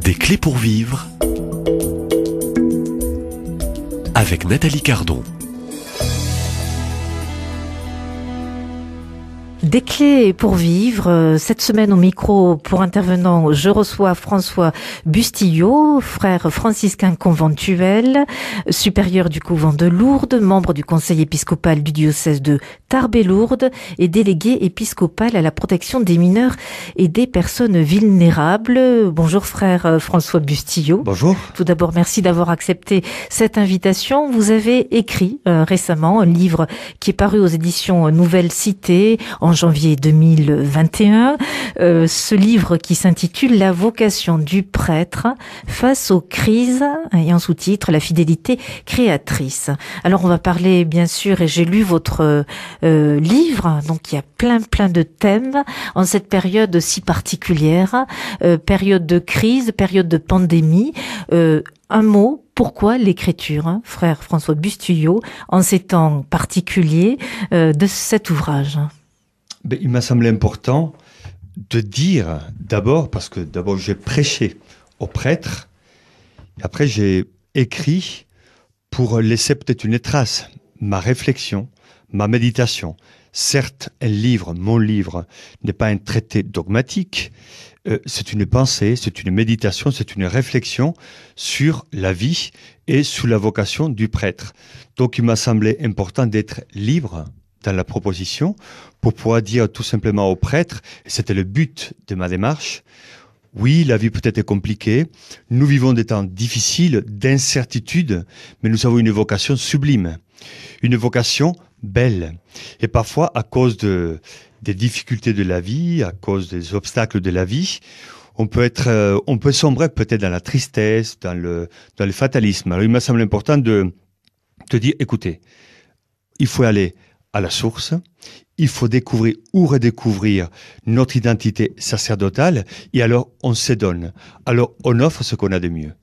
Des clés pour vivre avec Nathalie Cardon. Des clés pour vivre. Cette semaine au micro pour intervenant, je reçois François Bustillo, frère franciscain conventuel, supérieur du couvent de Lourdes, membre du conseil épiscopal du diocèse de Tarbes-et-Lourdes et délégué épiscopal à la protection des mineurs et des personnes vulnérables. Bonjour frère François Bustillo. Bonjour. Tout d'abord, merci d'avoir accepté cette invitation. Vous avez écrit récemment un livre qui est paru aux éditions Nouvelle Cité en janvier 2021, ce livre qui s'intitule « La vocation du prêtre face aux crises » et en sous-titre « La fidélité créatrice ». Alors on va parler bien sûr, et j'ai lu votre livre, donc il y a plein de thèmes en cette période si particulière, période de crise, période de pandémie. Un mot, pourquoi l'écriture, frère François Bustillo, en ces temps particuliers de cet ouvrage? Il m'a semblé important de dire d'abord, parce que d'abord j'ai prêché aux prêtres, et après j'ai écrit pour laisser peut-être une trace, ma réflexion, ma méditation. Certes, mon livre n'est pas un traité dogmatique, c'est une pensée, c'est une méditation, c'est une réflexion sur la vie et sur la vocation du prêtre. Donc il m'a semblé important d'être libre dans la proposition, pour pouvoir dire tout simplement aux prêtres, et c'était le but de ma démarche, oui, la vie peut-être est compliquée, nous vivons des temps difficiles, d'incertitude, mais nous avons une vocation sublime, une vocation belle. Et parfois, à cause des difficultés de la vie, à cause des obstacles de la vie, on peut sombrer peut-être dans la tristesse, dans le fatalisme. Alors il m'a semblé important de dire, écoutez, il faut aller à la source, il faut découvrir ou redécouvrir notre identité sacerdotale, et alors on se donne. Alors on offre ce qu'on a de mieux.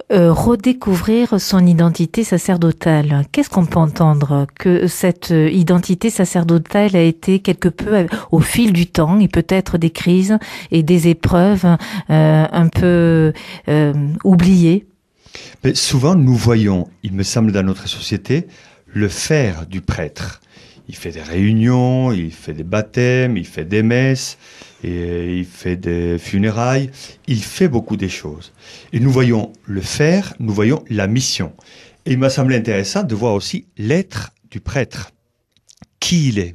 Redécouvrir son identité sacerdotale. Qu'est-ce qu'on peut entendre? Que cette identité sacerdotale a été quelque peu au fil du temps, et peut-être des crises et des épreuves un peu oubliées? Mais souvent, nous voyons, il me semble, dans notre société, le faire du prêtre. Il fait des réunions, il fait des baptêmes, il fait des messes, et il fait des funérailles. Il fait beaucoup de choses. Et nous voyons le faire, nous voyons la mission. Et il m'a semblé intéressant de voir aussi l'être du prêtre. Qui il est.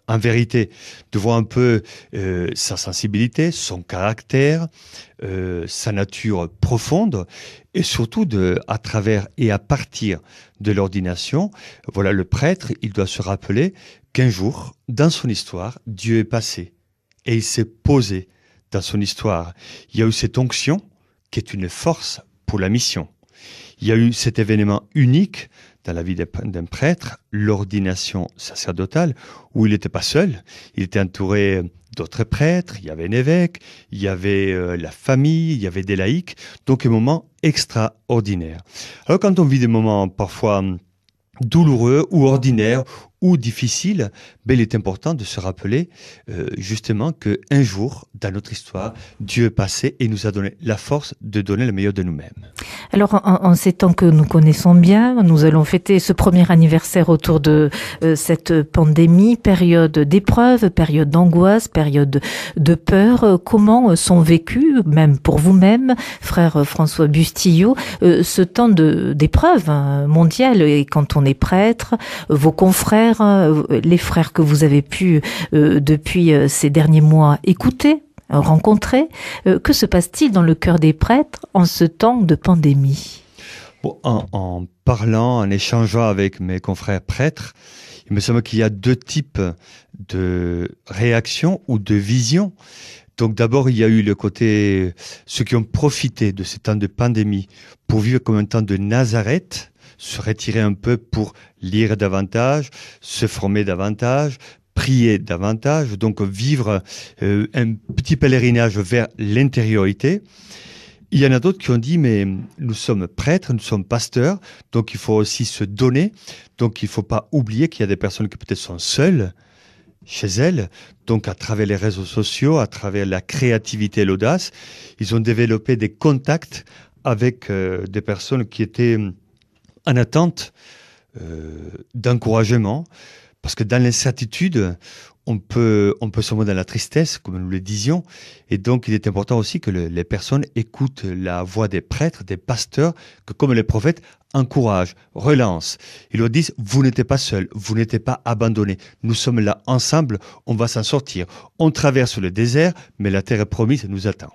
En vérité, de voir un peu sa sensibilité, son caractère, sa nature profonde, et surtout à travers et à partir de l'ordination, voilà, le prêtre, il doit se rappeler qu'un jour, dans son histoire, Dieu est passé et il s'est posé dans son histoire. Il y a eu cette onction qui est une force pour la mission. Il y a eu cet événement unique dans la vie d'un prêtre, l'ordination sacerdotale, où il n'était pas seul, il était entouré d'autres prêtres, il y avait un évêque, il y avait la famille, il y avait des laïcs, donc un moment extraordinaire. Alors quand on vit des moments parfois douloureux ou ordinaires ou difficiles, il est important de se rappeler justement qu'un jour, dans notre histoire, Dieu est passé et nous a donné la force de donner le meilleur de nous-mêmes. Alors, en ces temps que nous connaissons bien, nous allons fêter ce premier anniversaire autour de cette pandémie, période d'épreuve, période d'angoisse, période de peur. Comment sont vécus, même pour vous-même, frère François Bustillo, ce temps d'épreuve mondiale? Et quand on est prêtre, vos confrères, les frères que vous avez pu, depuis ces derniers mois, écouter, rencontrer, que se passe-t-il dans le cœur des prêtres en ce temps de pandémie? Bon, en parlant, en échangeant avec mes confrères prêtres, il me semble qu'il y a deux types de réactions ou de visions. Donc d'abord, il y a eu le côté, ceux qui ont profité de ces temps de pandémie pour vivre comme un temps de Nazareth, se retirer un peu pour lire davantage, se former davantage, prier davantage, donc vivre un petit pèlerinage vers l'intériorité. Il y en a d'autres qui ont dit, mais nous sommes prêtres, nous sommes pasteurs, donc il faut aussi se donner, donc il ne faut pas oublier qu'il y a des personnes qui peut-être sont seules, chez elles. Donc, à travers les réseaux sociaux, à travers la créativité et l'audace, ils ont développé des contacts avec des personnes qui étaient en attente d'encouragement. Parce que dans l'incertitude, on peut somber dans la tristesse, comme nous le disions. Et donc, il est important aussi que les personnes écoutent la voix des prêtres, des pasteurs, que comme les prophètes, encouragent, relancent. Ils leur disent, vous n'êtes pas seuls, vous n'êtes pas abandonnés. Nous sommes là ensemble, on va s'en sortir. On traverse le désert, mais la terre promise nous attend.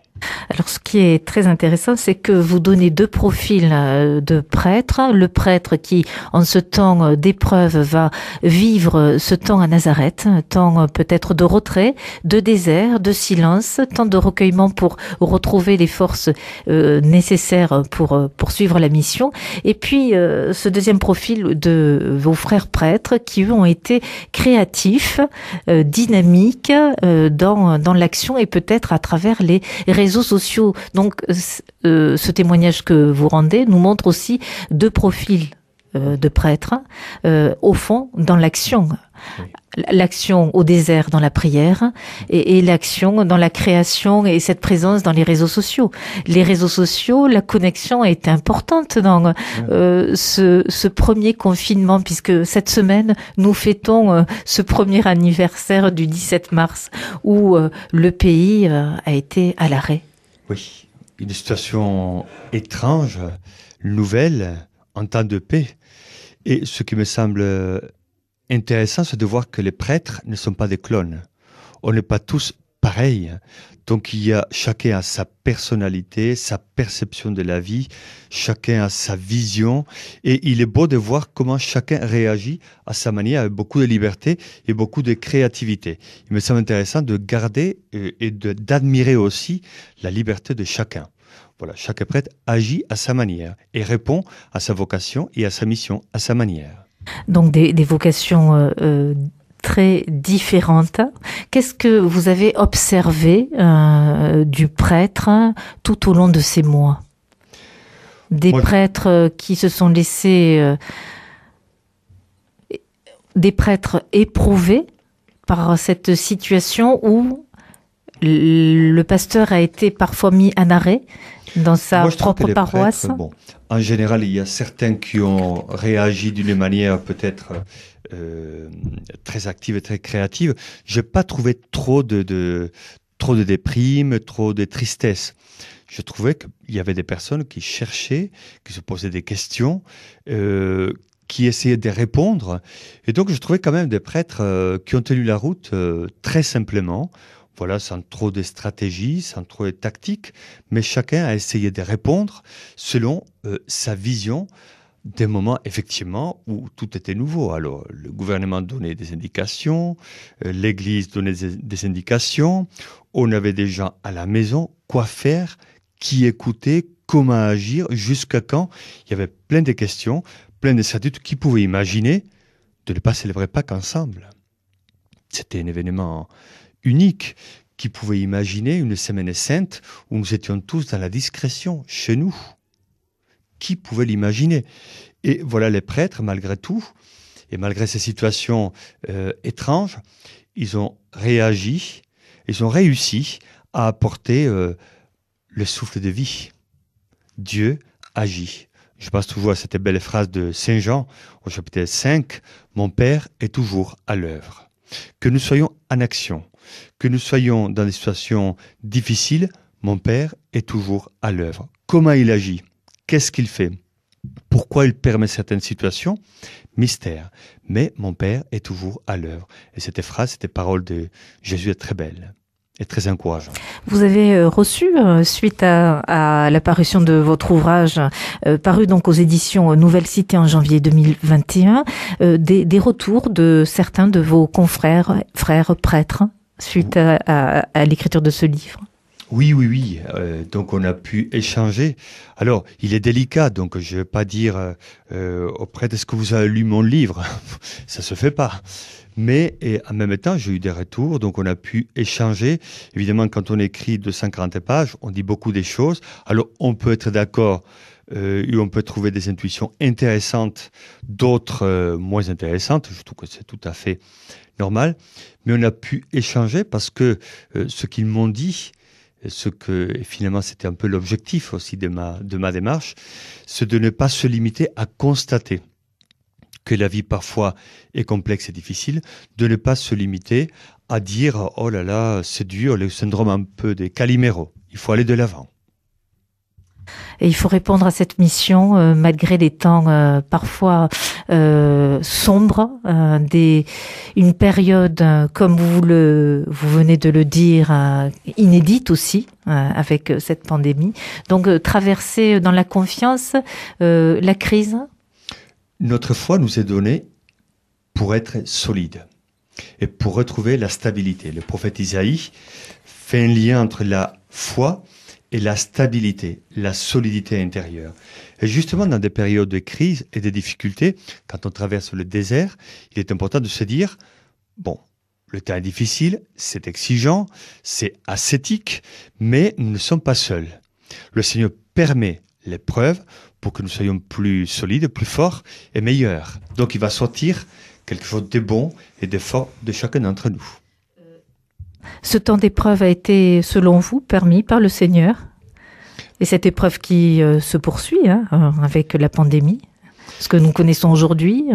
Alors, ce qui est très intéressant, c'est que vous donnez deux profils de prêtres. Le prêtre qui, en ce temps d'épreuve, va vivre ce temps à Nazareth, un temps peut-être de retrait, de désert, de silence, temps de recueillement pour retrouver les forces nécessaires pour poursuivre la mission. Et puis, ce deuxième profil de vos frères prêtres qui, eux, ont été créatifs, dynamiques dans l'action et peut-être à travers les réseaux sociaux. Donc, ce témoignage que vous rendez nous montre aussi deux profils de prêtres, au fond, dans l'action. Oui. L'action au désert dans la prière et l'action dans la création et cette présence dans les réseaux sociaux. Les réseaux sociaux, la connexion est importante dans ce premier confinement, puisque cette semaine, nous fêtons ce premier anniversaire du 17 mars où le pays a été à l'arrêt. Oui, une situation étrange, nouvelle, en temps de paix. Et ce qui me semble intéressant, c'est de voir que les prêtres ne sont pas des clones. On n'est pas tous pareils. Donc chacun a sa personnalité, sa perception de la vie, chacun a sa vision. Et il est beau de voir comment chacun réagit à sa manière, avec beaucoup de liberté et beaucoup de créativité. Il me semble intéressant de garder et d'admirer aussi la liberté de chacun. Voilà, chaque prêtre agit à sa manière et répond à sa vocation et à sa mission à sa manière. Donc des vocations très différentes. Qu'est-ce que vous avez observé du prêtre tout au long de ces mois? Des prêtres qui se sont laissés... des prêtres éprouvés par cette situation où le pasteur a été parfois mis en arrêt dans sa propre paroisse. Prêtres, bon, en général, il y a certains qui ont réagi d'une manière peut-être très active et très créative. J'ai pas trouvé trop de déprime, trop de tristesse. Je trouvais qu'il y avait des personnes qui cherchaient, qui se posaient des questions, qui essayaient de répondre. Et donc, je trouvais quand même des prêtres qui ont tenu la route très simplement. Voilà, sans trop de stratégie, sans trop de tactique, mais chacun a essayé de répondre selon sa vision des moments, effectivement, où tout était nouveau. Alors, le gouvernement donnait des indications, l'Église donnait des indications, on avait des gens à la maison, quoi faire, qui écouter, comment agir, jusqu'à quand. Il y avait plein de questions, plein d'incertitudes. Qui pouvait imaginer de ne pas célébrer Pâques ensemble? C'était un événement unique. Qui pouvait imaginer une semaine sainte où nous étions tous dans la discrétion, chez nous? Qui pouvait l'imaginer? Et voilà, les prêtres, malgré tout, et malgré ces situations étranges, ils ont réagi, ils ont réussi à apporter le souffle de vie. Dieu agit. Je pense toujours à cette belle phrase de Saint Jean, au chapitre 5, « Mon Père est toujours à l'œuvre ». Que nous soyons en action, que nous soyons dans des situations difficiles, mon Père est toujours à l'œuvre. Comment il agit? Qu'est-ce qu'il fait? Pourquoi il permet certaines situations? Mystère. Mais mon Père est toujours à l'œuvre. Et cette phrase, cette parole de Jésus est très belle et très encourageante. Vous avez reçu, suite à l'apparition de votre ouvrage, paru donc aux éditions Nouvelle Cité en janvier 2021, des retours de certains de vos confrères, frères prêtres, suite à l'écriture de ce livre? Oui. Donc on a pu échanger. Alors, il est délicat, donc je ne vais pas dire aux prêtres, est-ce que vous avez lu mon livre? Ça se fait pas. Mais en même temps, j'ai eu des retours, donc on a pu échanger. Évidemment, quand on écrit 240 pages, on dit beaucoup des choses. Alors, on peut être d'accord où on peut trouver des intuitions intéressantes, d'autres moins intéressantes. Je trouve que c'est tout à fait normal. Mais on a pu échanger parce que ce qu'ils m'ont dit, et finalement c'était un peu l'objectif aussi de ma démarche, c'est de ne pas se limiter à constater que la vie parfois est complexe et difficile, de ne pas se limiter à dire « Oh là là, c'est dur, le syndrome un peu des Calimero, il faut aller de l'avant ». Et il faut répondre à cette mission malgré les temps parfois sombres, une période comme vous venez de le dire inédite aussi avec cette pandémie. Donc traverser dans la confiance la crise. Notre foi nous est donnée pour être solide et pour retrouver la stabilité. Le prophète Isaïe fait un lien entre la foi et la stabilité, la solidité intérieure. Et justement, dans des périodes de crise et de difficultés, quand on traverse le désert, il est important de se dire, bon, le temps est difficile, c'est exigeant, c'est ascétique, mais nous ne sommes pas seuls. Le Seigneur permet l'épreuve pour que nous soyons plus solides, plus forts et meilleurs. Donc il va sortir quelque chose de bon et de fort de chacun d'entre nous. Ce temps d'épreuve a été, selon vous, permis par le Seigneur. Et cette épreuve qui se poursuit avec la pandémie, ce que nous connaissons aujourd'hui,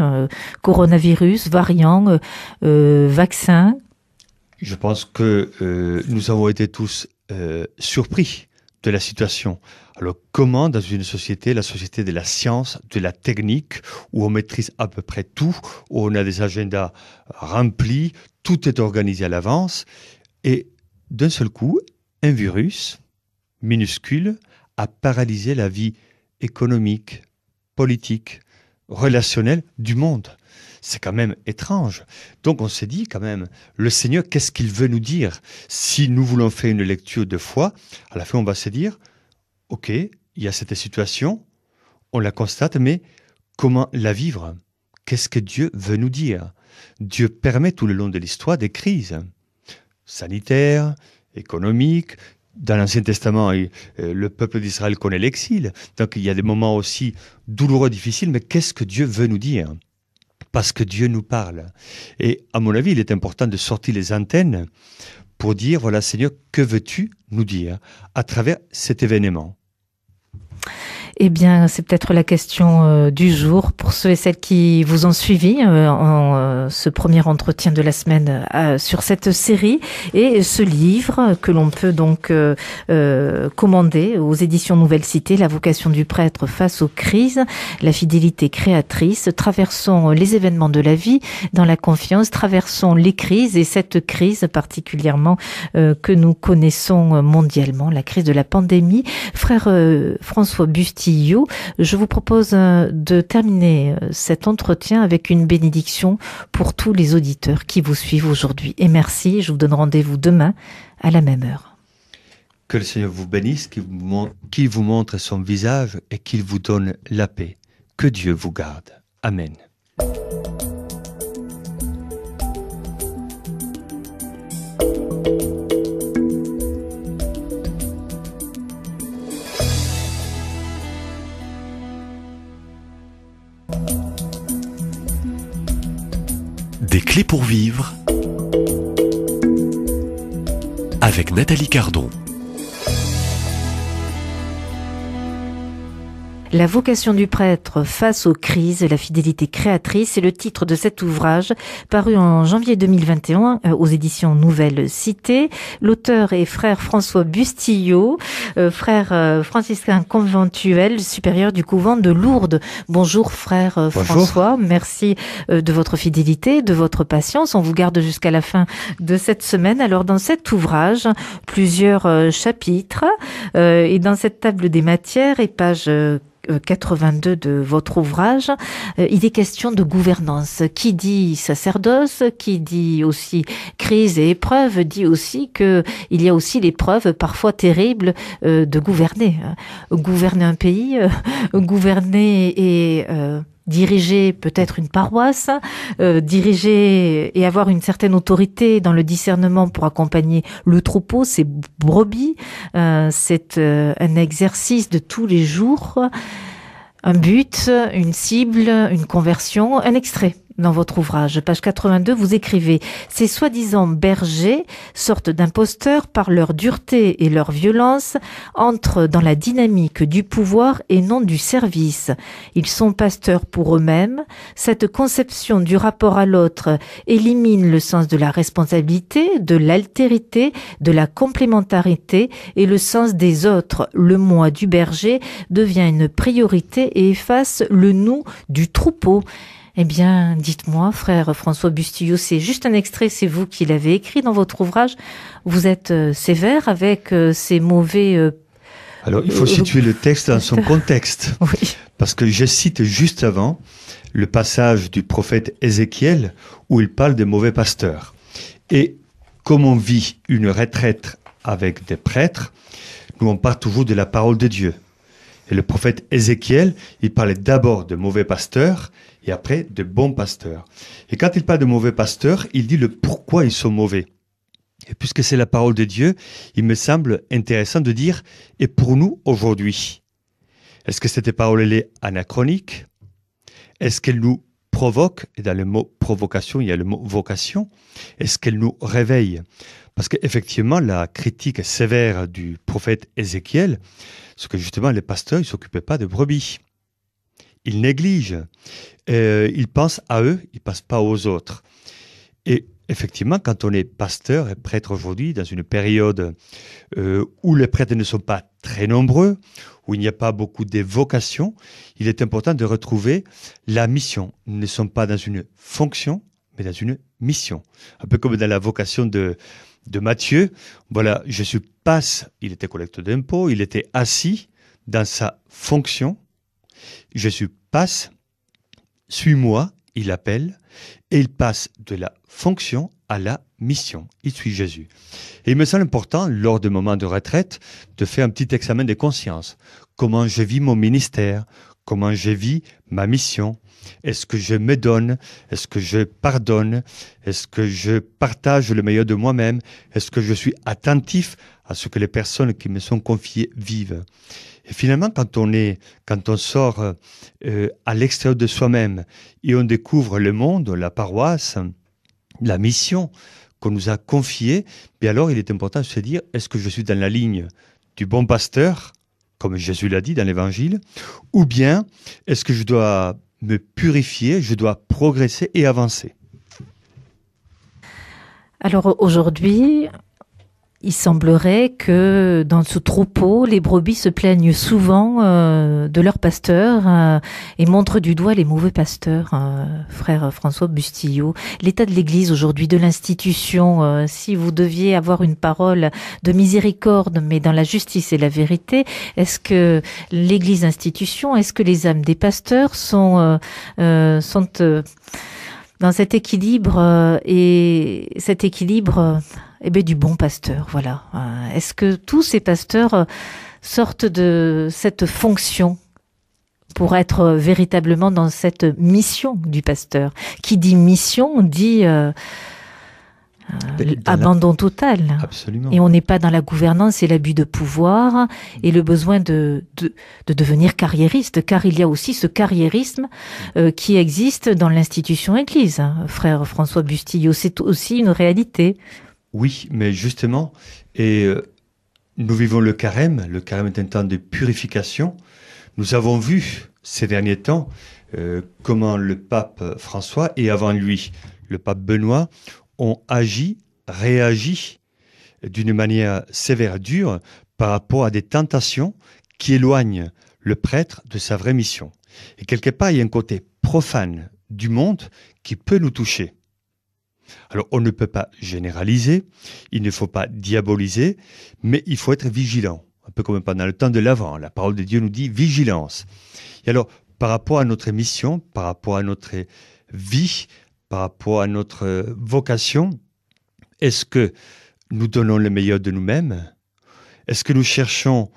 coronavirus, variants, vaccins. Je pense que nous avons été tous surpris de la situation. Alors comment, dans une société, la société de la science, de la technique, où on maîtrise à peu près tout, où on a des agendas remplis, tout est organisé à l'avance, et d'un seul coup, un virus minuscule a paralysé la vie économique, politique, relationnelle du monde. C'est quand même étrange. Donc on s'est dit quand même, le Seigneur, qu'est-ce qu'il veut nous dire? Si nous voulons faire une lecture de foi, à la fin on va se dire, ok, il y a cette situation, on la constate, mais comment la vivre? Qu'est-ce que Dieu veut nous dire? Dieu permet tout le long de l'histoire des crises sanitaires, économiques. Dans l'Ancien Testament, le peuple d'Israël connaît l'exil. Donc il y a des moments aussi douloureux, difficiles, mais qu'est-ce que Dieu veut nous dire? Parce que Dieu nous parle. Et à mon avis, il est important de sortir les antennes pour dire, voilà Seigneur, que veux-tu nous dire à travers cet événement? Eh bien, c'est peut-être la question du jour pour ceux et celles qui vous ont suivi en ce premier entretien de la semaine sur cette série et ce livre que l'on peut donc commander aux éditions Nouvelle Cité, La vocation du prêtre face aux crises, la fidélité créatrice. Traversons les événements de la vie dans la confiance, traversons les crises et cette crise particulièrement que nous connaissons mondialement, la crise de la pandémie. Frère François Bustillo, je vous propose de terminer cet entretien avec une bénédiction pour tous les auditeurs qui vous suivent aujourd'hui. Et merci, je vous donne rendez-vous demain à la même heure. Que le Seigneur vous bénisse, qu'il vous montre son visage et qu'il vous donne la paix. Que Dieu vous garde. Amen. Des clés pour vivre avec Nathalie Cardon. La vocation du prêtre face aux crises, la fidélité créatrice, c'est le titre de cet ouvrage paru en janvier 2021 aux éditions Nouvelle Cité. L'auteur est frère François Bustillo, frère franciscain conventuel supérieur du couvent de Lourdes. Bonjour frère Bonjour. François, merci de votre fidélité, de votre patience. On vous garde jusqu'à la fin de cette semaine. Alors dans cet ouvrage, plusieurs chapitres et dans cette table des matières et page 82 de votre ouvrage, il est question de gouvernance. Qui dit sacerdoce, qui dit aussi crise et épreuve, dit aussi que il y a aussi l'épreuve parfois terrible de gouverner. Gouverner un pays, gouverner et diriger peut-être une paroisse, diriger et avoir une certaine autorité dans le discernement pour accompagner le troupeau, ses brebis. C'est un exercice de tous les jours, un but, une cible, une conversion, un extrait. Dans votre ouvrage, page 82, vous écrivez « Ces soi-disant bergers, sortes d'imposteurs, par leur dureté et leur violence, entrent dans la dynamique du pouvoir et non du service. Ils sont pasteurs pour eux-mêmes. Cette conception du rapport à l'autre élimine le sens de la responsabilité, de l'altérité, de la complémentarité et le sens des autres. Le moi du berger devient une priorité et efface le nous du troupeau. » Eh bien, dites-moi, frère François Bustillo, c'est juste un extrait, c'est vous qui l'avez écrit dans votre ouvrage. Vous êtes sévère avec ces mauvais... Alors, il faut situer le texte dans son contexte. Oui. Parce que je cite juste avant le passage du prophète Ézéchiel où il parle des mauvais pasteurs. Et comme on vit une retraite avec des prêtres, nous on parle toujours de la parole de Dieu. Et le prophète Ézéchiel, il parlait d'abord de mauvais pasteurs et après de bons pasteurs. Et quand il parle de mauvais pasteurs, il dit le pourquoi ils sont mauvais. Et puisque c'est la parole de Dieu, il me semble intéressant de dire, et pour nous aujourd'hui, est-ce que cette parole elle est anachronique? Est-ce qu'elle nous provoque? Et dans le mot provocation, il y a le mot vocation. Est-ce qu'elle nous réveille? Parce qu'effectivement, la critique sévère du prophète Ézéchiel, c'est que justement les pasteurs, ils ne s'occupaient pas de brebis. Ils négligent. Ils pensent à eux, ils ne pensent pas aux autres. Et effectivement, quand on est pasteur et prêtre aujourd'hui, dans une période où les prêtres ne sont pas très nombreux, où il n'y a pas beaucoup de vocations, il est important de retrouver la mission. Nous ne sommes pas dans une fonction, mais dans une mission. Un peu comme dans la vocation de Matthieu. Voilà, Jésus passe, il était collecteur d'impôts, il était assis dans sa fonction. Jésus passe, suis-moi, il appelle, et il passe de la fonction à la mission. Il suit Jésus. Et il me semble important, lors de moments de retraite, de faire un petit examen de conscience. Comment je vis mon ministère? Comment je vis ma mission? Est-ce que je me donne? Est-ce que je pardonne? Est-ce que je partage le meilleur de moi-même? Est-ce que je suis attentif à ce que les personnes qui me sont confiées vivent? Et finalement, quand on sort à l'extérieur de soi-même et on découvre le monde, la paroisse, la mission qu'on nous a confiée, bien alors il est important de se dire, est-ce que je suis dans la ligne du bon pasteur, comme Jésus l'a dit dans l'Évangile, ou bien est-ce que je dois me purifier, je dois progresser et avancer? Alors aujourd'hui, il semblerait que dans ce troupeau, les brebis se plaignent souvent de leurs pasteurs et montrent du doigt les mauvais pasteurs. Frère François Bustillo, l'état de l'Église aujourd'hui, de l'institution, si vous deviez avoir une parole de miséricorde, mais dans la justice et la vérité, est-ce que l'Église institution, est-ce que les âmes des pasteurs sont dans cet équilibre et cet équilibre du bon pasteur, voilà. Est-ce que tous ces pasteurs sortent de cette fonction pour être véritablement dans cette mission du pasteur? Qui dit mission dit abandon total. Absolument. Et on n'est pas dans la gouvernance et l'abus de pouvoir et le besoin de devenir carriériste, car il y a aussi ce carriérisme qui existe dans l'institution Église. Frère François Bustillo, c'est aussi une réalité. Oui, mais justement, nous vivons le carême est un temps de purification. Nous avons vu ces derniers temps comment le pape François et avant lui le pape Benoît ont réagi d'une manière sévère, dure, par rapport à des tentations qui éloignent le prêtre de sa vraie mission. Et quelque part, il y a un côté profane du monde qui peut nous toucher. Alors, on ne peut pas généraliser, il ne faut pas diaboliser, mais il faut être vigilant. Un peu comme pendant le temps de l'Avent, la parole de Dieu nous dit vigilance. Et alors, par rapport à notre mission, par rapport à notre vie, par rapport à notre vocation, est-ce que nous donnons le meilleur de nous-mêmes? Est-ce que nous cherchons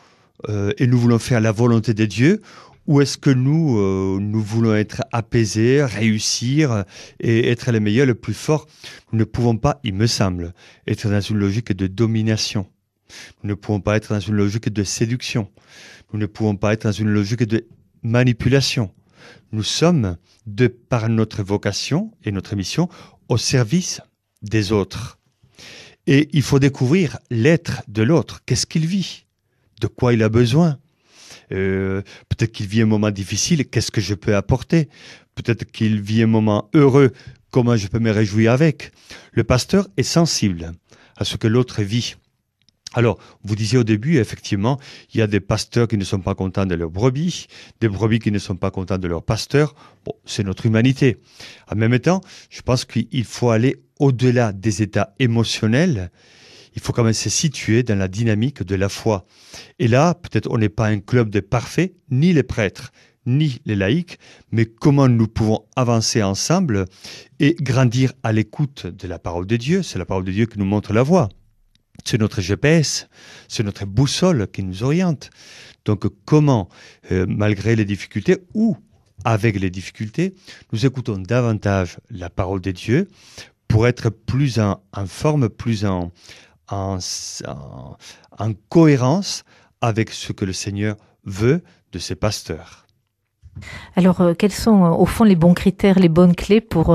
et nous voulons faire la volonté de Dieu? Ou est-ce que nous voulons être apaisés, réussir et être les meilleurs, le plus fort? Nous ne pouvons pas, il me semble, être dans une logique de domination. Nous ne pouvons pas être dans une logique de séduction. Nous ne pouvons pas être dans une logique de manipulation. Nous sommes, de par notre vocation et notre mission, au service des autres. Et il faut découvrir l'être de l'autre. Qu'est-ce qu'il vit? De quoi il a besoin? Peut-être qu'il vit un moment difficile, qu'est-ce que je peux apporter? Peut-être qu'il vit un moment heureux, comment je peux me réjouir avec? Le pasteur est sensible à ce que l'autre vit. Alors, vous disiez au début, effectivement, il y a des pasteurs qui ne sont pas contents de leurs brebis, des brebis qui ne sont pas contents de leur pasteur. Bon, c'est notre humanité. En même temps, je pense qu'il faut aller au-delà des états émotionnels. Il faut quand même se situer dans la dynamique de la foi. Et là, peut-être on n'est pas un club de parfaits, ni les prêtres, ni les laïcs, mais comment nous pouvons avancer ensemble et grandir à l'écoute de la parole de Dieu. C'est la parole de Dieu qui nous montre la voie. C'est notre GPS, c'est notre boussole qui nous oriente. Donc comment, malgré les difficultés ou avec les difficultés, nous écoutons davantage la parole de Dieu pour être plus en forme, plus en cohérence avec ce que le Seigneur veut de ses pasteurs. Alors, quels sont au fond les bons critères, les bonnes clés pour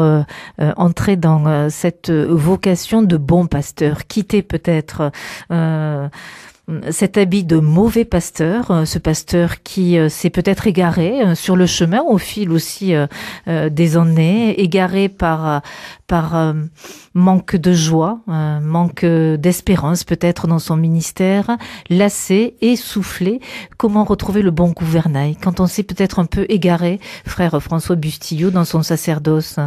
entrer dans cette vocation de bon pasteur? Quitter peut-être cet habit de mauvais pasteur, ce pasteur qui s'est peut-être égaré sur le chemin au fil aussi des années, égaré par manque de joie, manque d'espérance peut-être dans son ministère, lassé, essoufflé. Comment retrouver le bon gouvernail quand on s'est peut-être un peu égaré, frère François Bustillo, dans son sacerdoce,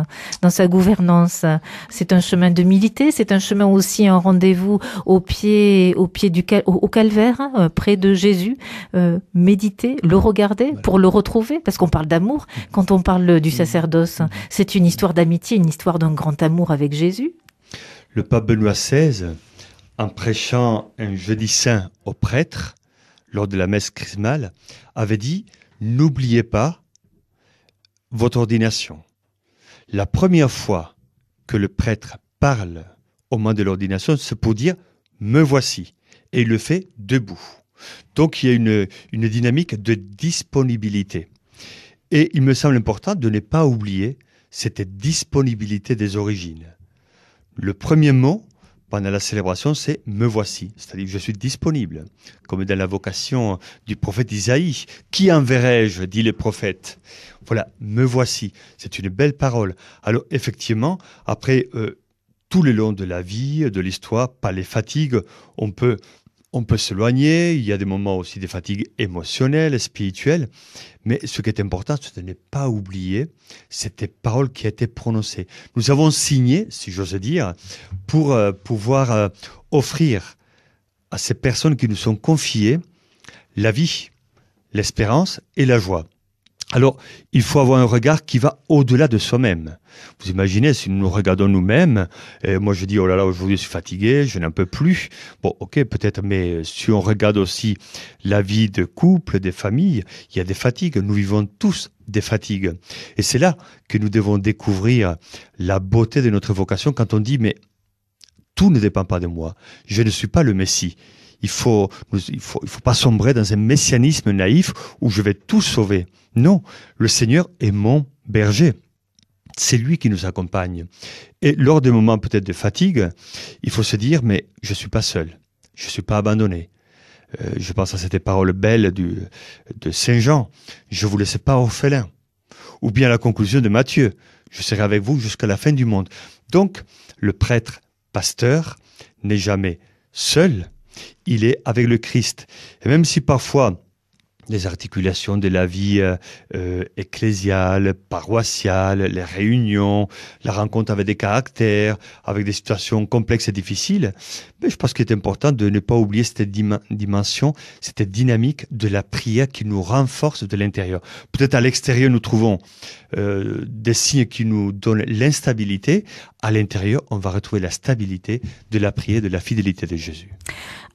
dans sa gouvernance? C'est un chemin de d'humilité, c'est un chemin aussi, un rendez-vous au pied au calvaire, près de Jésus, méditer, le regarder pour le retrouver, parce qu'on parle d'amour quand on parle du sacerdoce. C'est une histoire d'amitié, une histoire d'un grand amour avec Jésus. Le pape Benoît XVI, en prêchant un jeudi saint aux prêtres, lors de la messe chrismale, avait dit « N'oubliez pas votre ordination ». La première fois que le prêtre parle au moment de l'ordination, c'est pour dire « Me voici ». Et il le fait debout. Donc il y a une dynamique de disponibilité. Et il me semble important de ne pas oublier cette disponibilité des origines. Le premier mot pendant la célébration, c'est « me voici », c'est-à-dire je suis disponible, comme dans la vocation du prophète Isaïe. « Qui enverrai-je » dit le prophète. Voilà, « me voici », c'est une belle parole. Alors effectivement, après, tout le long de la vie, de l'histoire, par les fatigues, on peut s'éloigner, il y a des moments aussi des fatigues émotionnelles, spirituelles, mais ce qui est important, c'est de ne pas oublier cette parole qui a été prononcée. Nous avons signé, si j'ose dire, pour pouvoir offrir à ces personnes qui nous sont confiées la vie, l'espérance et la joie. Alors, il faut avoir un regard qui va au-delà de soi-même. Vous imaginez, si nous nous regardons nous-mêmes, moi je dis, oh là là, aujourd'hui je suis fatigué, je n'en peux plus. Bon, ok, peut-être, mais si on regarde aussi la vie de couple, des familles, il y a des fatigues. Nous vivons tous des fatigues. Et c'est là que nous devons découvrir la beauté de notre vocation quand on dit, mais tout ne dépend pas de moi. Je ne suis pas le Messie. Il faut pas sombrer dans un messianisme naïf où je vais tout sauver. Non, le Seigneur est mon berger. C'est lui qui nous accompagne. Et lors des moments peut-être de fatigue, il faut se dire, mais je ne suis pas seul. Je ne suis pas abandonné. Je pense à cette parole belle de Saint Jean. Je ne vous laisse pas orphelin. Ou bien la conclusion de Matthieu. Je serai avec vous jusqu'à la fin du monde. Donc, le prêtre pasteur n'est jamais seul. Il est avec le Christ. Et même si parfois les articulations de la vie ecclésiale, paroissiale, les réunions, la rencontre avec des caractères, avec des situations complexes et difficiles, mais je pense qu'il est important de ne pas oublier cette dimension, cette dynamique de la prière qui nous renforce de l'intérieur. Peut-être à l'extérieur, nous trouvons des signes qui nous donnent l'instabilité. À l'intérieur, on va retrouver la stabilité de la prière, de la fidélité de Jésus.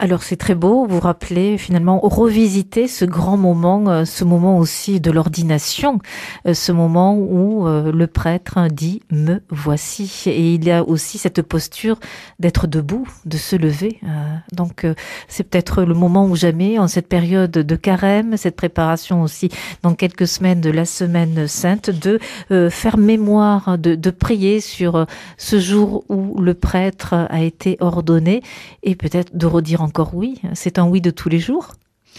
Alors c'est très beau, vous rappelez finalement revisiter ce grand moment, ce moment aussi de l'ordination, ce moment où le prêtre dit « me voici ». Et il y a aussi cette posture d'être debout, de se lever. Donc c'est peut-être le moment ou jamais, en cette période de carême, cette préparation aussi dans quelques semaines de la Semaine Sainte, de faire mémoire, de prier sur ce jour où le prêtre a été ordonné et peut-être de redire encore oui. C'est un oui de tous les jours.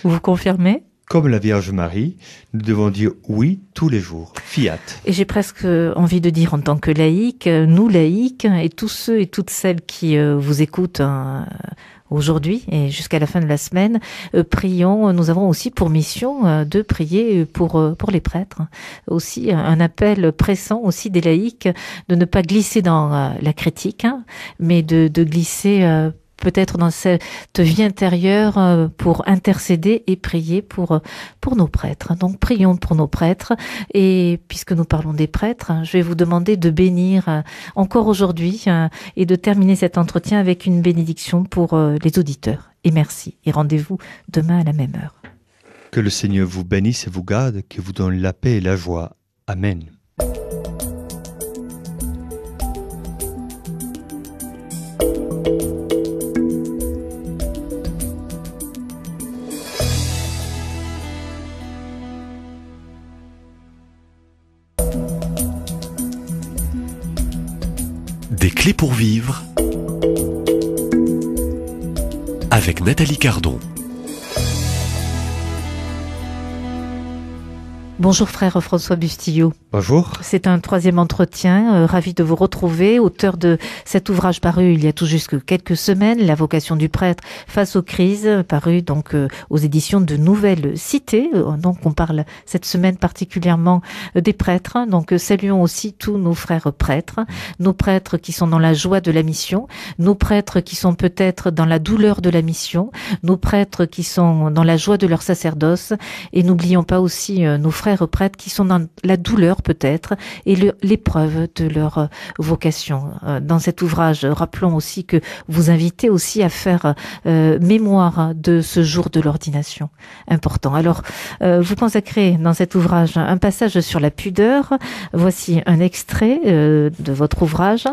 Vous confirmez? Comme la Vierge Marie, nous devons dire oui tous les jours. Fiat. Et j'ai presque envie de dire en tant que laïque, nous laïcs et tous ceux et toutes celles qui vous écoutent aujourd'hui et jusqu'à la fin de la semaine, prions. Nous avons aussi pour mission de prier pour les prêtres. Aussi un appel pressant aussi des laïcs de ne pas glisser dans la critique, mais de glisser peut-être dans cette vie intérieure pour intercéder et prier pour nos prêtres. Donc prions pour nos prêtres. Et puisque nous parlons des prêtres, je vais vous demander de bénir encore aujourd'hui et de terminer cet entretien avec une bénédiction pour les auditeurs. Et merci. Et rendez-vous demain à la même heure. Que le Seigneur vous bénisse et vous garde, qu'il vous donne la paix et la joie. Amen. Des clés pour vivre avec Nathalie Cardon. Bonjour frère François Bustillo. Bonjour. C'est un troisième entretien, ravi de vous retrouver, auteur de cet ouvrage paru il y a tout juste quelques semaines, La vocation du prêtre face aux crises, paru donc aux éditions de Nouvelle Cité. Donc on parle cette semaine particulièrement des prêtres, donc saluons aussi tous nos frères prêtres, nos prêtres qui sont dans la joie de la mission, nos prêtres qui sont peut-être dans la douleur de la mission, nos prêtres qui sont dans la joie de leur sacerdoce, et n'oublions pas aussi nos frères prêtres qui sont dans la douleur peut-être et l'épreuve de leur vocation. Dans cet ouvrage, rappelons aussi que vous invitez aussi à faire mémoire de ce jour de l'ordination. Important. Alors, vous consacrez dans cet ouvrage un passage sur la pudeur. Voici un extrait de votre ouvrage.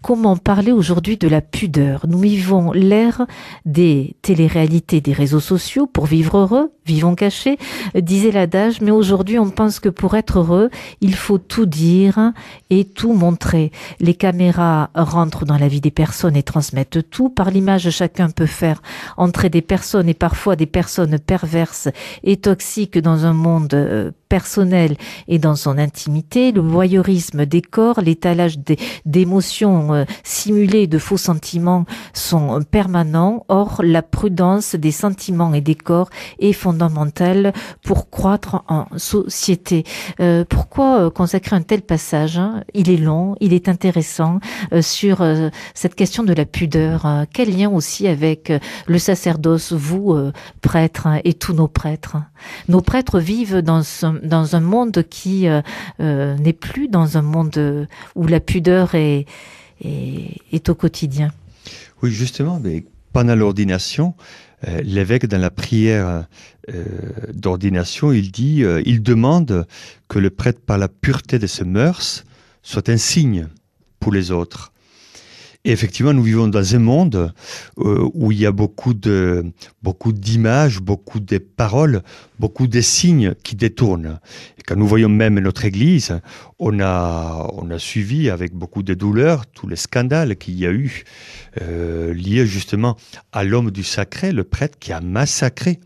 Comment parler aujourd'hui de la pudeur? Nous vivons l'ère des téléréalités des réseaux sociaux. Pour vivre heureux, vivons cachés, disait l'adage, mais aujourd'hui on pense que pour être heureux, il faut tout dire et tout montrer. Les caméras rentrent dans la vie des personnes et transmettent tout. Par l'image, chacun peut faire entrer des personnes et parfois des personnes perverses et toxiques dans un monde personnel et dans son intimité. Le voyeurisme des corps, l'étalage d'émotions simulées, de faux sentiments sont permanents. Or, la prudence des sentiments et des corps est fondamentale pour croître en société. Pourquoi consacrer un tel passage? Il est long, il est intéressant sur cette question de la pudeur. Quel lien aussi avec le sacerdoce, vous, prêtres, et tous nos prêtres? Nos prêtres vivent dans un monde qui n'est plus dans un monde où la pudeur est au quotidien. Oui, justement, mais pendant l'ordination, l'évêque, dans la prière d'ordination, il demande que le prêtre, par la pureté de ses mœurs, soit un signe pour les autres. Et effectivement, nous vivons dans un monde où il y a beaucoup d'images, beaucoup de paroles, beaucoup de signes qui détournent. Et quand nous voyons même notre Église, on a suivi avec beaucoup de douleur tous les scandales qu'il y a eu liés justement à l'homme du sacré, le prêtre qui a massacré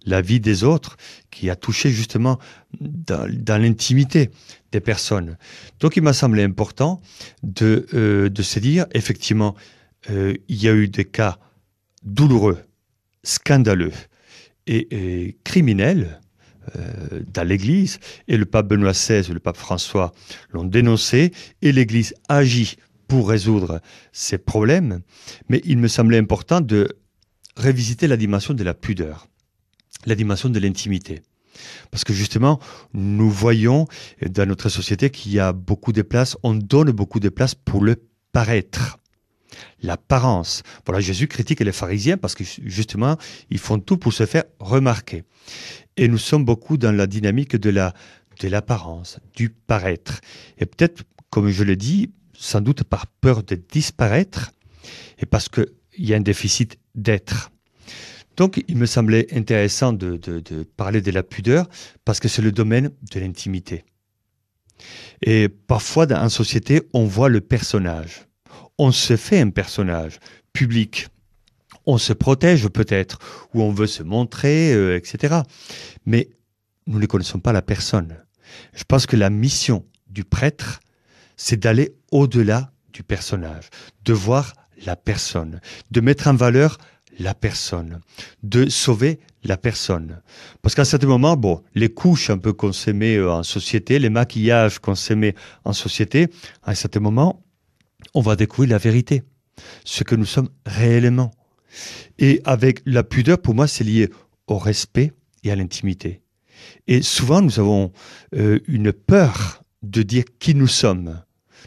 la vie des autres, qui a touché justement dans l'intimité des personnes. Donc il m'a semblé important de se dire, effectivement, il y a eu des cas douloureux, scandaleux et criminels dans l'Église, et le pape Benoît XVI et le pape François l'ont dénoncé, et l'Église agit pour résoudre ces problèmes, mais il me semblait important de revisiter la dimension de la pudeur, la dimension de l'intimité. Parce que justement, nous voyons dans notre société qu'il y a beaucoup de place, on donne beaucoup de place pour le paraître. l'apparence. Voilà, Jésus critique les pharisiens parce que justement, ils font tout pour se faire remarquer. Et nous sommes beaucoup dans la dynamique de l'apparence, du paraître. Et peut-être, comme je le dis, sans doute par peur de disparaître et parce qu'il y a un déficit d'être. Donc, il me semblait intéressant de parler de la pudeur parce que c'est le domaine de l'intimité. Et parfois, en société, on voit le personnage. On se fait un personnage public. On se protège peut-être, ou on veut se montrer, etc. Mais nous ne connaissons pas la personne. Je pense que la mission du prêtre, c'est d'aller au-delà du personnage, de voir la personne, de mettre en valeur la personne, de sauver la personne. Parce qu'à un certain moment, les couches un peu qu'on se met en société, les maquillages qu'on se met en société, à un certain moment, on va découvrir la vérité, ce que nous sommes réellement. Et avec la pudeur, pour moi, c'est lié au respect et à l'intimité. Et souvent, nous avons une peur de dire qui nous sommes.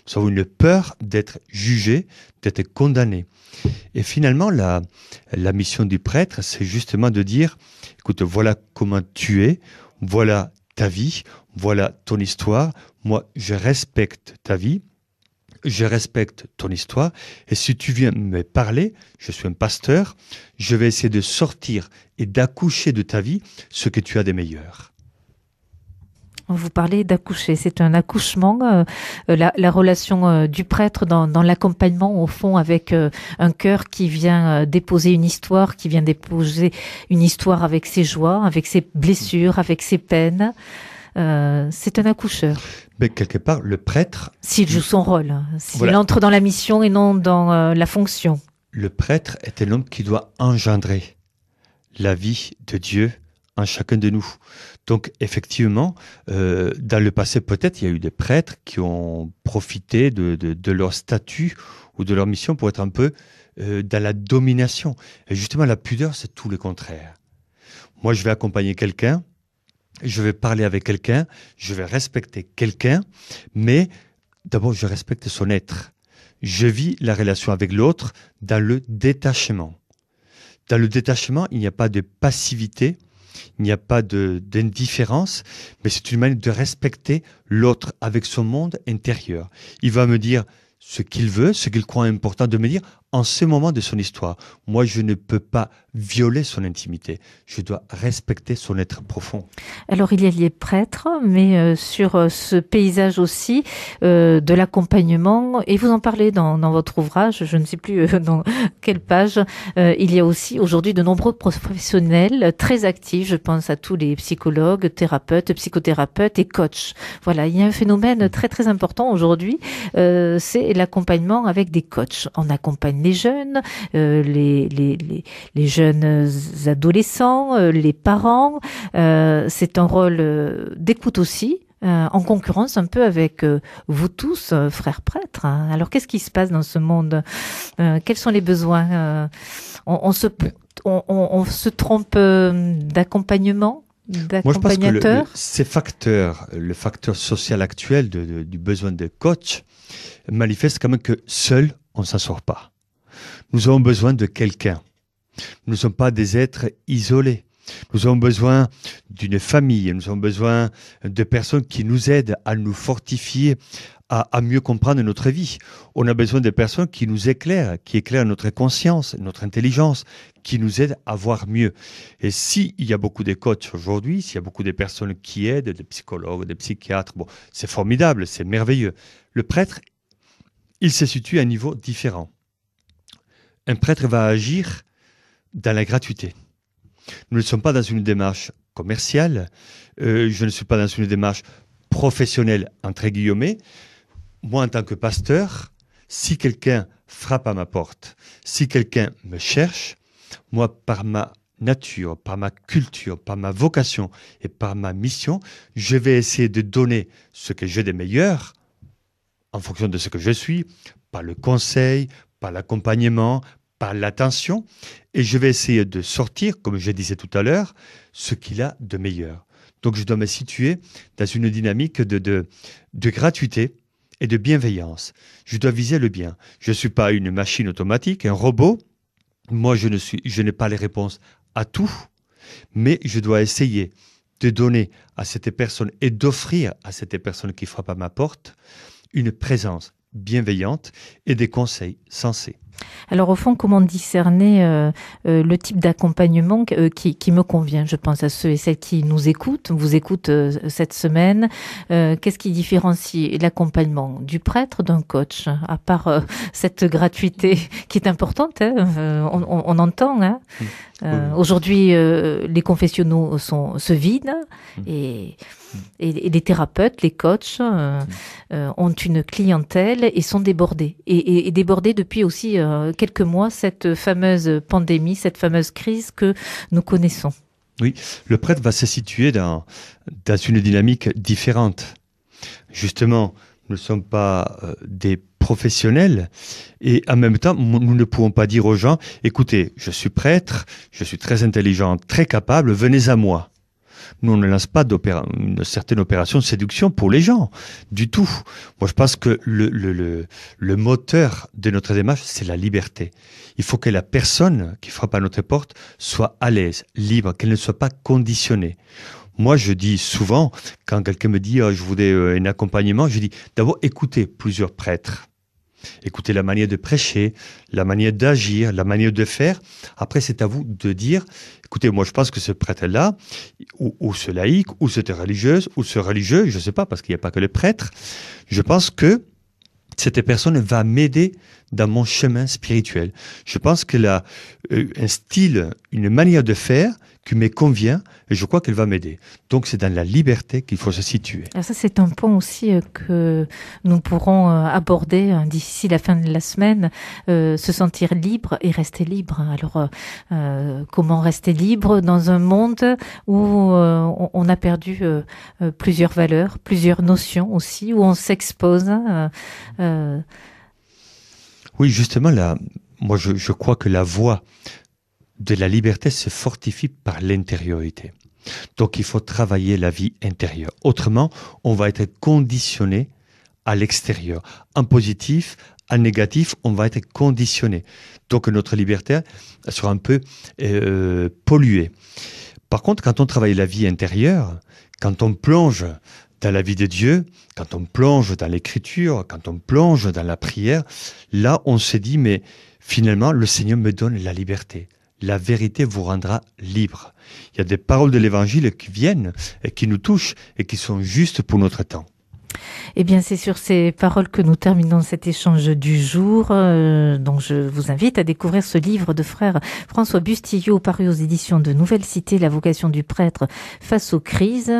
Nous avons une peur d'être jugés, d'être condamnés. Et finalement, la mission du prêtre, c'est justement de dire, écoute, voilà comment tu es, voilà ta vie, voilà ton histoire. Moi, je respecte ta vie, je respecte ton histoire. Et si tu viens me parler, je suis un pasteur, je vais essayer de sortir et d'accoucher de ta vie ce que tu as de meilleur. Vous parlez d'accoucher, c'est un accouchement, la relation du prêtre dans l'accompagnement au fond avec un cœur qui vient déposer une histoire, avec ses joies, avec ses blessures, avec ses peines. C'est un accoucheur. Mais quelque part, le prêtre... S'il joue son rôle, s'il entre dans la mission et non dans la fonction. Le prêtre est un homme qui doit engendrer la vie de Dieu en chacun de nous. Donc, effectivement, dans le passé, peut-être, il y a eu des prêtres qui ont profité de leur statut ou de leur mission pour être un peu dans la domination. Et justement, la pudeur, c'est tout le contraire. Moi, je vais accompagner quelqu'un, je vais parler avec quelqu'un, je vais respecter quelqu'un, mais d'abord, je respecte son être. Je vis la relation avec l'autre dans le détachement. Dans le détachement, il n'y a pas de passivité, il n'y a pas d'indifférence, mais c'est une manière de respecter l'autre avec son monde intérieur. Il va me dire ce qu'il veut, ce qu'il croit important de me dire en ce moment de son histoire. Moi, je ne peux pas violer son intimité. Je dois respecter son être profond. Alors, il y a les prêtres, mais sur ce paysage aussi de l'accompagnement, et vous en parlez dans votre ouvrage, je ne sais plus dans quelle page, il y a aussi aujourd'hui de nombreux professionnels très actifs, je pense à tous les psychologues, thérapeutes, psychothérapeutes et coachs. Voilà, il y a un phénomène très très important aujourd'hui, c'est l'accompagnement avec des coachs. On accompagne les jeunes, les jeunes adolescents, les parents. C'est un rôle d'écoute aussi, en concurrence un peu avec vous tous, frères prêtres. Alors, qu'est-ce qui se passe dans ce monde? Quels sont les besoins? On se trompe d'accompagnement? Moi, je pense que ces facteurs, le facteur social actuel du besoin de coach, manifeste quand même que seul, on ne s'en sort pas. Nous avons besoin de quelqu'un. Nous ne sommes pas des êtres isolés. Nous avons besoin d'une famille. Nous avons besoin de personnes qui nous aident à nous fortifier, à mieux comprendre notre vie. On a besoin de personnes qui nous éclairent, qui éclairent notre conscience, notre intelligence, qui nous aident à voir mieux. Et s'il y a beaucoup de coachs aujourd'hui, s'il y a beaucoup de personnes qui aident, des psychologues, des psychiatres, c'est formidable, c'est merveilleux. Le prêtre, il se situe à un niveau différent. Un prêtre va agir dans la gratuité. Nous ne sommes pas dans une démarche commerciale, je ne suis pas dans une démarche professionnelle, entre guillemets. Moi, en tant que pasteur, si quelqu'un frappe à ma porte, si quelqu'un me cherche, moi, par ma nature, par ma culture, par ma vocation et par ma mission, je vais essayer de donner ce que j'ai de meilleur en fonction de ce que je suis, par le conseil, par l'accompagnement, par l'attention, et je vais essayer de sortir, comme je disais tout à l'heure, ce qu'il a de meilleur. Donc je dois me situer dans une dynamique de gratuité et de bienveillance. Je dois viser le bien. Je ne suis pas une machine automatique, un robot. Moi, je n'ai pas les réponses à tout, mais je dois essayer de donner à cette personne et d'offrir à cette personne qui frappe à ma porte une présence bienveillante et des conseils sensés. Alors au fond, comment discerner le type d'accompagnement qui me convient? Je pense à ceux et celles qui nous écoutent, vous écoutent cette semaine. Qu'est-ce qui différencie l'accompagnement du prêtre d'un coach? À part cette gratuité qui est importante, hein, on entend. Hein. Aujourd'hui, les confessionnaux se vident et les thérapeutes, les coachs ont une clientèle et sont débordés. Et débordés depuis aussi quelques mois, cette fameuse pandémie, cette fameuse crise que nous connaissons. Oui, le prêtre va se situer dans une dynamique différente. Justement, nous ne sommes pas des professionnels et en même temps, nous ne pouvons pas dire aux gens, écoutez, je suis prêtre, je suis très intelligent, très capable, venez à moi. Nous, on ne lance pas une certaine opération de séduction pour les gens, du tout. Moi, je pense que le moteur de notre démarche, c'est la liberté. Il faut que la personne qui frappe à notre porte soit à l'aise, libre, qu'elle ne soit pas conditionnée. Moi, je dis souvent, quand quelqu'un me dit je voudrais un accompagnement, je dis d'abord écoutez plusieurs prêtres. Écoutez la manière de prêcher, la manière d'agir, la manière de faire. Après, c'est à vous de dire, écoutez, moi je pense que ce prêtre-là, ou ce laïc, ou cette religieuse, ou ce religieux, je ne sais pas, parce qu'il n'y a pas que les prêtres, je pense que cette personne va m'aider dans mon chemin spirituel. Je pense qu'elle a un style, une manière de faire qui me convient et je crois qu'elle va m'aider. Donc c'est dans la liberté qu'il faut se situer. Alors ça c'est un point aussi que nous pourrons aborder d'ici la fin de la semaine, se sentir libre et rester libre. Alors comment rester libre dans un monde où on a perdu plusieurs valeurs, plusieurs notions aussi, où on s'expose Oui, justement, moi je crois que la voie de la liberté se fortifie par l'intériorité. Donc il faut travailler la vie intérieure. Autrement, on va être conditionné à l'extérieur. En positif, en négatif, on va être conditionné. Donc notre liberté sera un peu polluée. Par contre, quand on travaille la vie intérieure, quand on plonge dans la vie de Dieu, quand on plonge dans l'écriture, quand on plonge dans la prière, là on se dit mais finalement le Seigneur me donne la liberté. La vérité vous rendra libre. Il y a des paroles de l'Évangile qui viennent et qui nous touchent et qui sont justes pour notre temps. Eh bien, c'est sur ces paroles que nous terminons cet échange du jour. Donc, je vous invite à découvrir ce livre de frère François Bustillo, paru aux éditions de Nouvelle Cité, La vocation du prêtre face aux crises.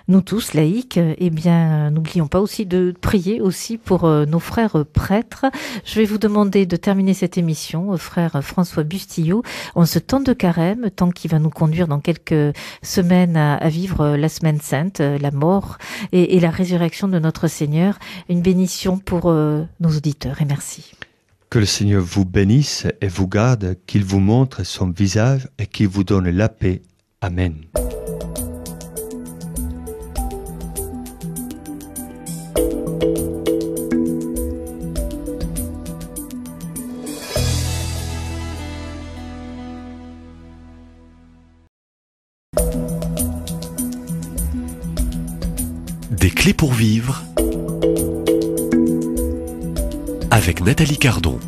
Nous tous, laïcs, eh bien, n'oublions pas aussi de prier aussi pour nos frères prêtres. Je vais vous demander de terminer cette émission, frère François Bustillo, en ce temps de carême, temps qui va nous conduire dans quelques semaines à vivre la semaine sainte, la mort et la résurrection de notre Seigneur. Une bénédiction pour nos auditeurs et merci. Que le Seigneur vous bénisse et vous garde, qu'il vous montre son visage et qu'il vous donne la paix. Amen. Des clés pour vivre avec Nathalie Cardon.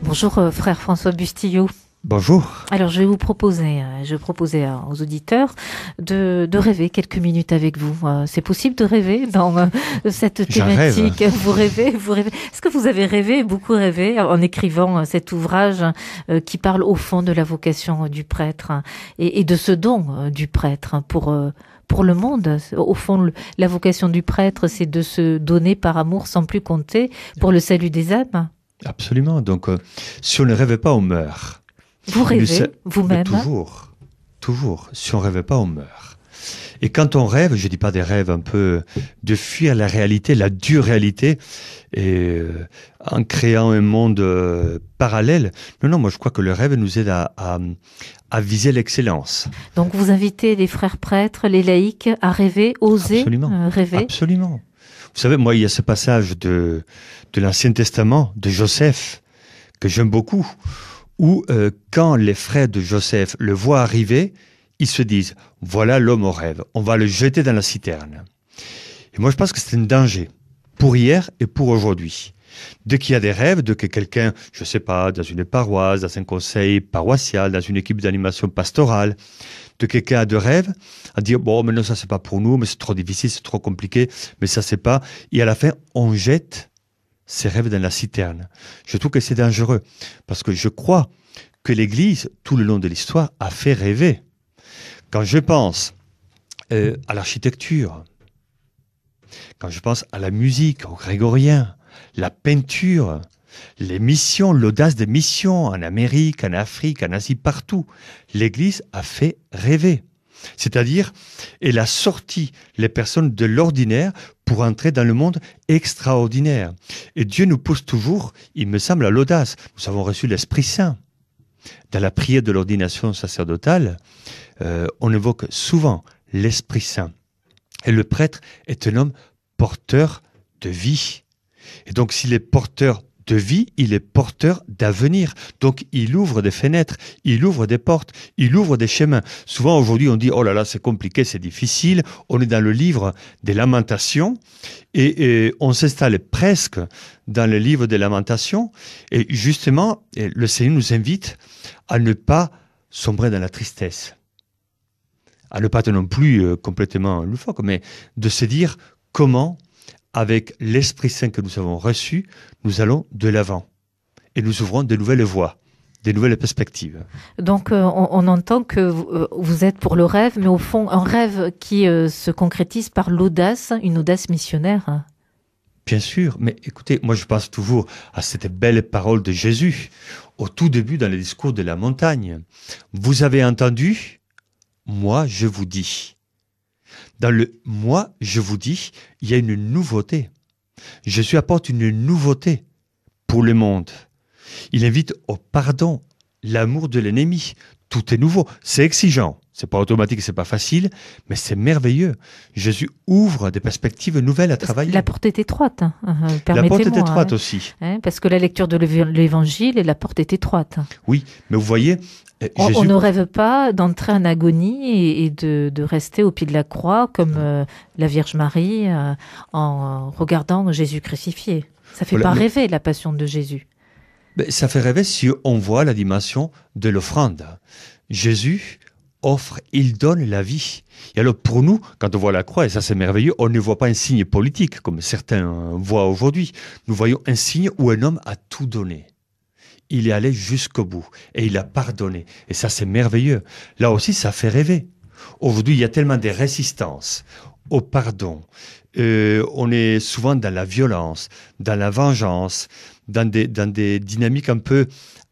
Bonjour frère François Bustillo. Bonjour. Alors je vais vous proposer, aux auditeurs de rêver quelques minutes avec vous. C'est possible de rêver dans cette thématique? Vous rêvez. Est-ce que vous avez rêvé, beaucoup rêvé, en écrivant cet ouvrage qui parle au fond de la vocation du prêtre et de ce don du prêtre pour le monde? Au fond, la vocation du prêtre, c'est de se donner par amour sans plus compter pour le salut des âmes. Absolument. Donc, si on ne rêve pas, on meurt. Vous rêvez vous-même? Toujours. Si on ne rêve pas, on meurt. Et quand on rêve, je dis pas des rêves un peu de fuir la réalité, la dure réalité, et en créant un monde parallèle. Non, moi je crois que le rêve nous aide à viser l'excellence. Donc vous invitez les frères prêtres, les laïcs à rêver, oser rêver. Absolument. Vous savez, moi il y a ce passage de l'Ancien Testament, de Joseph, que j'aime beaucoup, où quand les frères de Joseph le voient arriver, ils se disent, voilà l'homme au rêve, on va le jeter dans la citerne. Et moi je pense que c'est un danger, pour hier et pour aujourd'hui. Dès qu'il y a des rêves, dès que quelqu'un, je sais pas, dans une paroisse, dans un conseil paroissial, dans une équipe d'animation pastorale, de quelqu'un a de rêves, à dire, bon, maintenant ça c'est pas pour nous, mais c'est trop difficile, c'est trop compliqué, mais ça c'est pas. Et à la fin, on jette ces rêves dans la citerne. Je trouve que c'est dangereux, parce que je crois que l'Église, tout le long de l'histoire, a fait rêver. Quand je pense à l'architecture, quand je pense à la musique, au grégorien, la peinture, les missions, l'audace des missions en Amérique, en Afrique, en Asie, partout, l'Église a fait rêver. C'est-à-dire, elle a sorti les personnes de l'ordinaire pour entrer dans le monde extraordinaire. Et Dieu nous pousse toujours, il me semble, à l'audace. Nous avons reçu l'Esprit Saint. Dans la prière de l'ordination sacerdotale, on évoque souvent l'Esprit Saint. Et le prêtre est un homme porteur de vie. Et donc, s'il est porteur de vie, il est porteur d'avenir. Donc, il ouvre des fenêtres, il ouvre des portes, il ouvre des chemins. Souvent, aujourd'hui, on dit, oh là là, c'est compliqué, c'est difficile. On est dans le livre des Lamentations et on s'installe presque dans le livre des Lamentations. Et justement, le Seigneur nous invite à ne pas sombrer dans la tristesse. À ne pas être non plus complètement loufoque, mais de se dire comment, avec l'Esprit Saint que nous avons reçu, nous allons de l'avant. Et nous ouvrons de nouvelles voies, des nouvelles perspectives. Donc on entend que vous êtes pour le rêve, mais au fond, un rêve qui se concrétise par l'audace, une audace missionnaire. Bien sûr, mais écoutez, moi je pense toujours à cette belle parole de Jésus, au tout début dans le discours de la montagne. Vous avez entendu, moi je vous dis. Dans le « moi, je vous dis », il y a une nouveauté. Jésus apporte une nouveauté pour le monde. Il invite au pardon, l'amour de l'ennemi. Tout est nouveau. C'est exigeant. C'est pas automatique, c'est pas facile, mais c'est merveilleux. Jésus ouvre des perspectives nouvelles à travailler. La porte est étroite. La porte est étroite aussi. Parce que la lecture de l'Évangile, la porte est étroite. Oui, mais vous voyez... On ne rêve pas d'entrer en agonie et de rester au pied de la croix comme la Vierge Marie en regardant Jésus crucifié. Ça fait pas rêver la passion de Jésus. Ça fait rêver si on voit la dimension de l'offrande. Jésus offre, il donne la vie. Et alors pour nous, quand on voit la croix, et ça c'est merveilleux, on ne voit pas un signe politique comme certains voient aujourd'hui. Nous voyons un signe où un homme a tout donné. Il est allé jusqu'au bout et il a pardonné. Et ça, c'est merveilleux. Là aussi, ça fait rêver. Aujourd'hui, il y a tellement de résistances au pardon. On est souvent dans la violence, dans la vengeance, dans des dynamiques un peu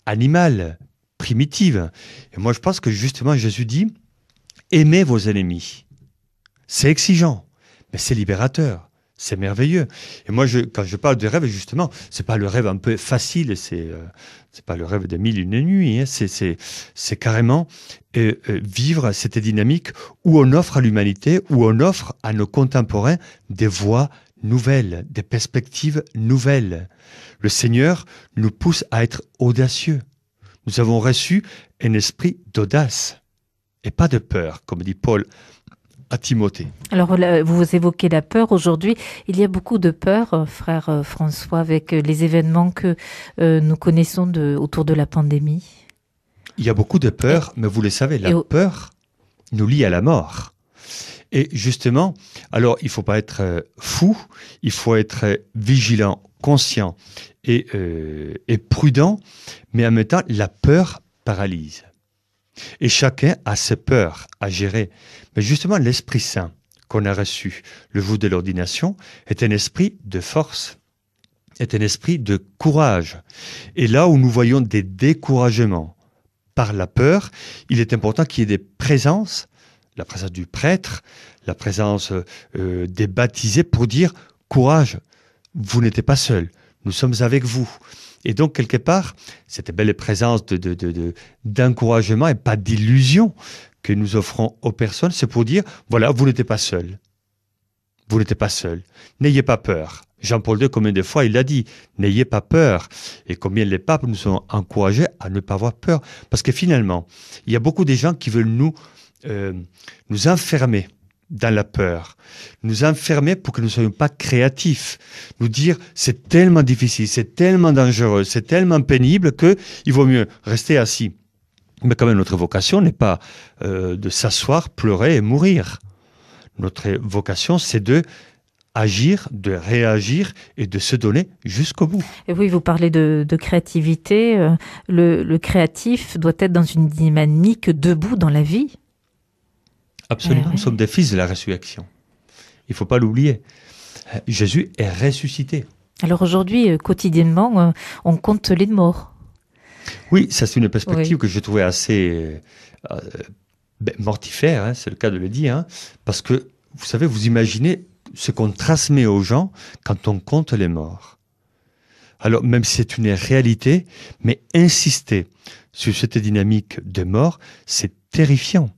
animales, primitives. Et moi, je pense que justement, Jésus dit, aimez vos ennemis. C'est exigeant, mais c'est libérateur. C'est merveilleux. Et moi, quand je parle de rêve, justement, c'est pas le rêve un peu facile, c'est pas le rêve des 1001 nuits, hein, c'est carrément vivre cette dynamique où on offre à l'humanité, où on offre à nos contemporains des voies nouvelles, des perspectives nouvelles. Le Seigneur nous pousse à être audacieux. Nous avons reçu un esprit d'audace et pas de peur, comme dit Paul à Timothée. Alors, vous évoquez la peur. Aujourd'hui, il y a beaucoup de peur, frère François, avec les événements que nous connaissons autour de la pandémie. Il y a beaucoup de peur, mais vous le savez, la peur nous lie à la mort. Et justement, alors il ne faut pas être fou, il faut être vigilant, conscient et prudent, mais en même temps, la peur paralyse. Et chacun a ses peurs à gérer. Mais justement, l'Esprit Saint qu'on a reçu le jour de l'ordination est un esprit de force, est un esprit de courage. Et là où nous voyons des découragements par la peur, il est important qu'il y ait des présences la présence du prêtre, la présence des baptisés pour dire « Courage, vous n'êtes pas seul, nous sommes avec vous ». Et donc, quelque part, cette belle présence d'encouragement et pas d'illusion que nous offrons aux personnes, c'est pour dire, voilà, vous n'êtes pas seul. Vous n'êtes pas seul. N'ayez pas peur. Jean-Paul II, combien de fois il l'a dit, n'ayez pas peur. Et combien les papes nous ont encouragés à ne pas avoir peur. Parce que finalement, il y a beaucoup de gens qui veulent nous enfermer dans la peur, nous enfermer pour que nous ne soyons pas créatifs, nous dire c'est tellement difficile, c'est tellement dangereux, c'est tellement pénible qu'il vaut mieux rester assis. Mais quand même, notre vocation n'est pas de s'asseoir, pleurer et mourir. Notre vocation, c'est de agir, de réagir et de se donner jusqu'au bout. Et oui, vous parlez de créativité. Le créatif doit être dans une dynamique debout dans la vie. Absolument, nous sommes des fils de la résurrection. Il ne faut pas l'oublier. Jésus est ressuscité. Alors aujourd'hui, quotidiennement, on compte les morts. Oui, ça c'est une perspective que je trouvais assez mortifère, hein, c'est le cas de le dire, hein, parce que, vous savez, vous imaginez ce qu'on transmet aux gens quand on compte les morts. Alors, même si c'est une réalité, mais insister sur cette dynamique de mort, c'est terrifiant.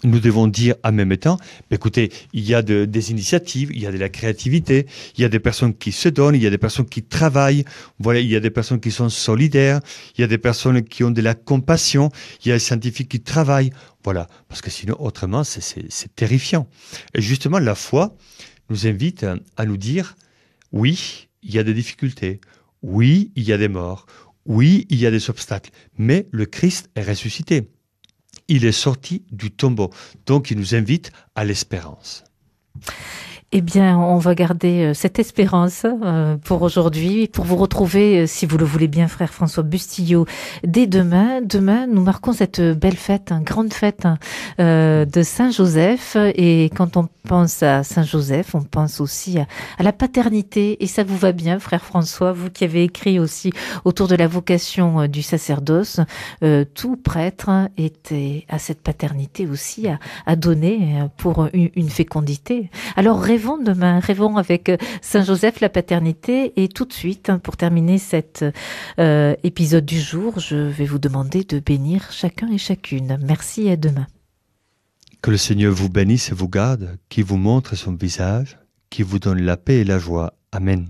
Nous devons dire en même temps, écoutez, il y a des initiatives, il y a de la créativité, il y a des personnes qui se donnent, il y a des personnes qui travaillent, voilà, il y a des personnes qui sont solidaires, il y a des personnes qui ont de la compassion, il y a des scientifiques qui travaillent, voilà, parce que sinon, autrement, c'est terrifiant. Et justement, la foi nous invite à nous dire, oui, il y a des difficultés, oui, il y a des morts, oui, il y a des obstacles, mais le Christ est ressuscité. Il est sorti du tombeau. Donc, il nous invite à l'espérance. Eh bien, on va garder cette espérance pour aujourd'hui, pour vous retrouver, si vous le voulez bien, frère François Bustillo, dès demain. Demain, nous marquons cette belle fête, une grande fête de Saint-Joseph. Et quand on pense à Saint-Joseph, on pense aussi à la paternité. Et ça vous va bien, frère François, vous qui avez écrit aussi autour de la vocation du sacerdoce. Tout prêtre était à cette paternité aussi à donner pour une fécondité. Alors, rêvons demain, rêvons avec Saint-Joseph, la paternité. Et tout de suite, pour terminer cet épisode du jour, je vais vous demander de bénir chacun et chacune. Merci et à demain. Que le Seigneur vous bénisse et vous garde, qu'il vous montre son visage, qu'il vous donne la paix et la joie. Amen.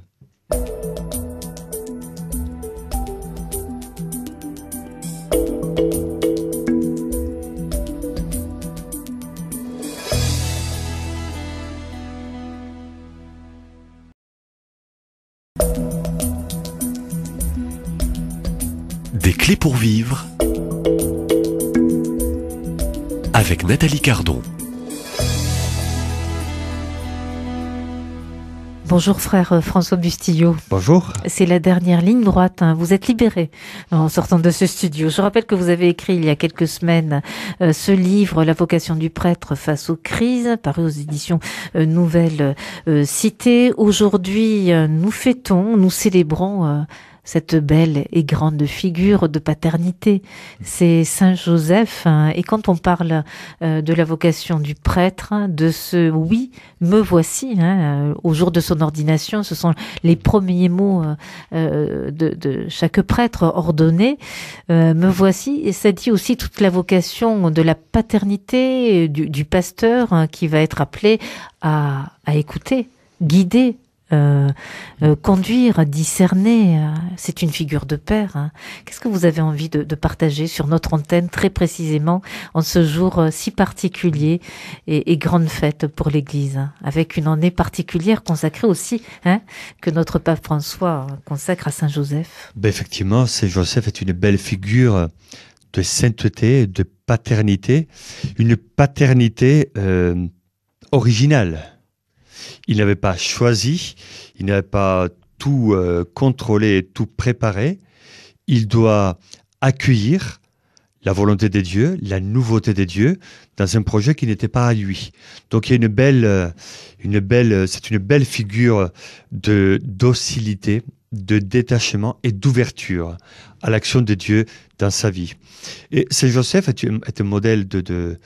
Des clés pour vivre avec Nathalie Cardon. Bonjour frère François Bustillo. Bonjour. C'est la dernière ligne droite. Vous êtes libéré en sortant de ce studio. Je rappelle que vous avez écrit il y a quelques semaines ce livre, La vocation du prêtre face aux crises, paru aux éditions Nouvelle Cité. Aujourd'hui, nous fêtons, nous célébrons cette belle et grande figure de paternité, c'est Saint Joseph. Et quand on parle de la vocation du prêtre, de ce « oui, me voici », au jour de son ordination, ce sont les premiers mots de chaque prêtre ordonné, « me voici », et ça dit aussi toute la vocation de la paternité du pasteur qui va être appelé à écouter, guider, conduire, discerner. C'est une figure de père. Qu'est-ce que vous avez envie de partager sur notre antenne très précisément en ce jour si particulier et grande fête pour l'Église, avec une année particulière consacrée aussi, que notre pape François consacre à Saint Joseph? Effectivement, Saint Joseph est une belle figure de sainteté, de paternité, une paternité originale. Il n'avait pas choisi, il n'avait pas tout contrôlé, tout préparé. Il doit accueillir la volonté de Dieu, la nouveauté de Dieu, dans un projet qui n'était pas à lui. Donc il y a c'est une belle figure de docilité, de détachement et d'ouverture à l'action de Dieu dans sa vie. Et Saint Joseph est un modèle de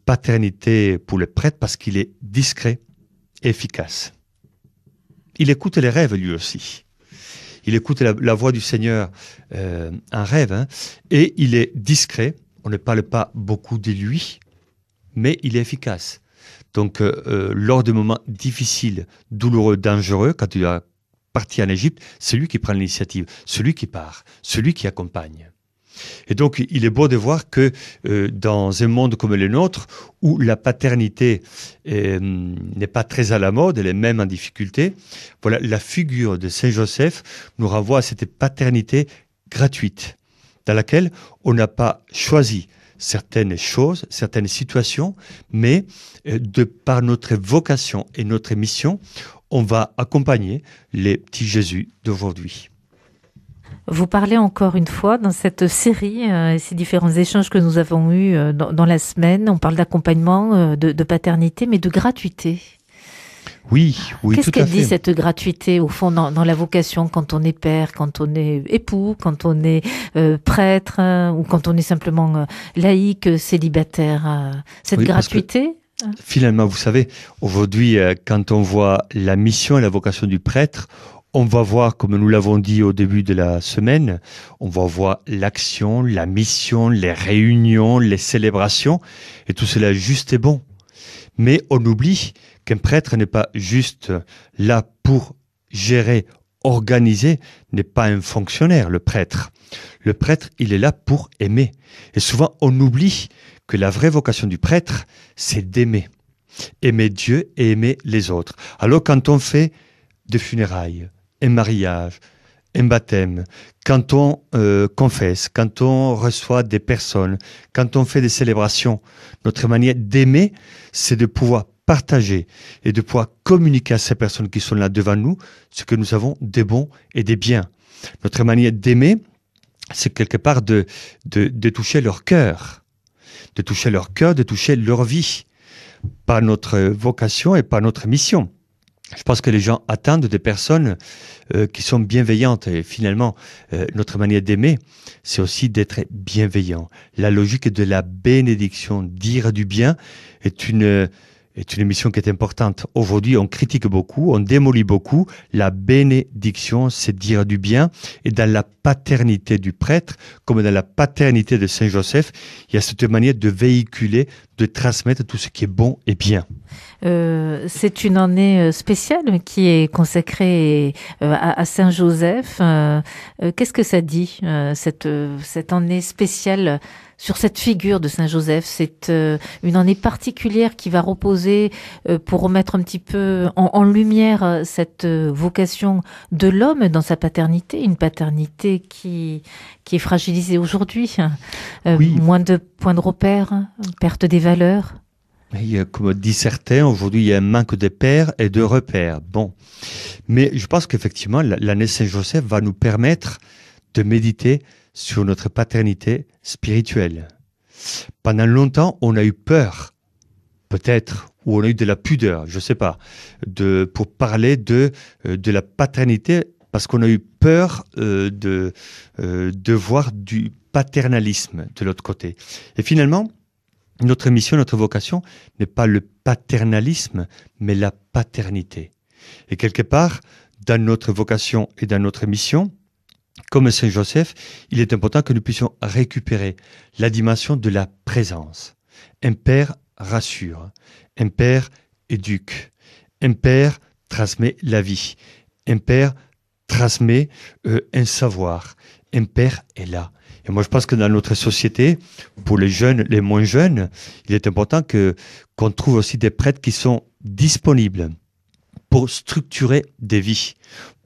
paternité pour le prêtre parce qu'il est discret et efficace. Il écoute les rêves lui aussi. Il écoute la voix du Seigneur en rêve, hein, et il est discret. On ne parle pas beaucoup de lui, mais il est efficace. Donc, lors de moments difficiles, douloureux, dangereux, quand il a parti en Égypte, c'est lui qui prend l'initiative, celui qui part, celui qui accompagne. Et donc, il est beau de voir que dans un monde comme le nôtre, où la paternité n'est pas très à la mode, elle est même en difficulté, voilà, la figure de Saint Joseph nous renvoie à cette paternité gratuite, dans laquelle on n'a pas choisi certaines choses, certaines situations, mais de par notre vocation et notre mission, on va accompagner les petits Jésus d'aujourd'hui. Vous parlez encore une fois dans cette série, ces différents échanges que nous avons eus dans la semaine, on parle d'accompagnement, de paternité, mais de gratuité. Oui, Qu'est-ce tout à qu'elle fait. dit cette gratuité au fond dans la vocation quand on est père, quand on est époux, quand on est prêtre ou quand on est simplement laïque, célibataire, cette Oui, parce que gratuité? finalement, vous savez, aujourd'hui, quand on voit la mission et la vocation du prêtre, on va voir, comme nous l'avons dit au début de la semaine, on va voir l'action, la mission, les réunions, les célébrations, et tout cela juste et bon. Mais on oublie qu'un prêtre n'est pas juste là pour gérer, organiser, n'est pas un fonctionnaire, le prêtre. Le prêtre, il est là pour aimer. Et souvent, on oublie que la vraie vocation du prêtre, c'est d'aimer. Aimer Dieu et aimer les autres. Alors, quand on fait des funérailles, un mariage, un baptême, quand on confesse, quand on reçoit des personnes, quand on fait des célébrations, notre manière d'aimer, c'est de pouvoir partager et de pouvoir communiquer à ces personnes qui sont là devant nous ce que nous avons de bon et de bien. Notre manière d'aimer, c'est quelque part de toucher leur cœur, de toucher leur vie, par notre vocation et par notre mission. Je pense que les gens attendent des personnes qui sont bienveillantes. Et finalement, notre manière d'aimer, c'est aussi d'être bienveillant. La logique de la bénédiction, dire du bien, est une mission qui est importante. Aujourd'hui, on critique beaucoup, on démolit beaucoup. La bénédiction, c'est dire du bien. Et dans la paternité du prêtre, comme dans la paternité de Saint Joseph, il y a cette manière de véhiculer, de transmettre tout ce qui est bon et bien. C'est une année spéciale qui est consacrée à Saint Joseph. Qu'est-ce que ça dit, cette année spéciale sur cette figure de Saint Joseph? C'est une année particulière qui va reposer pour remettre un petit peu en lumière cette vocation de l'homme dans sa paternité, une paternité qui est fragilisée aujourd'hui. Oui. Moins de points de repère, perte des valeurs. Comme disent certains, aujourd'hui, il y a un manque de pères et de repères. Bon. Mais je pense qu'effectivement, l'année Saint-Joseph va nous permettre de méditer sur notre paternité spirituelle. Pendant longtemps, on a eu peur, peut-être, ou on a eu de la pudeur, je ne sais pas, pour parler de la paternité, parce qu'on a eu peur de voir du paternalisme de l'autre côté. Et finalement, notre mission, notre vocation n'est pas le paternalisme, mais la paternité. Et quelque part, dans notre vocation et dans notre mission, comme Saint Joseph, il est important que nous puissions récupérer la dimension de la présence. Un père rassure, un père éduque, un père transmet la vie, un père transmet un savoir, un père est là. Et moi, je pense que dans notre société, pour les jeunes, les moins jeunes, il est important qu'on trouve aussi des prêtres qui sont disponibles pour structurer des vies,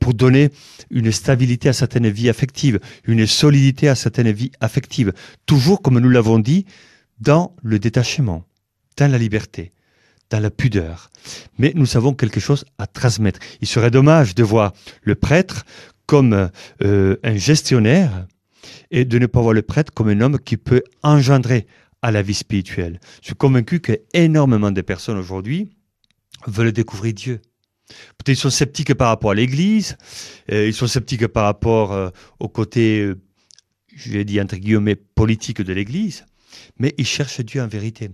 pour donner une stabilité à certaines vies affectives, une solidité à certaines vies affectives, toujours, comme nous l'avons dit, dans le détachement, dans la liberté, dans la pudeur. Mais nous avons quelque chose à transmettre. Il serait dommage de voir le prêtre comme un gestionnaire et de ne pas voir le prêtre comme un homme qui peut engendrer à la vie spirituelle. Je suis convaincu qu'énormément de personnes aujourd'hui veulent découvrir Dieu. Peut-être ils sont sceptiques par rapport à l'Église, ils sont sceptiques par rapport au côté, je vais dire entre guillemets, politique de l'Église, mais ils cherchent Dieu en vérité.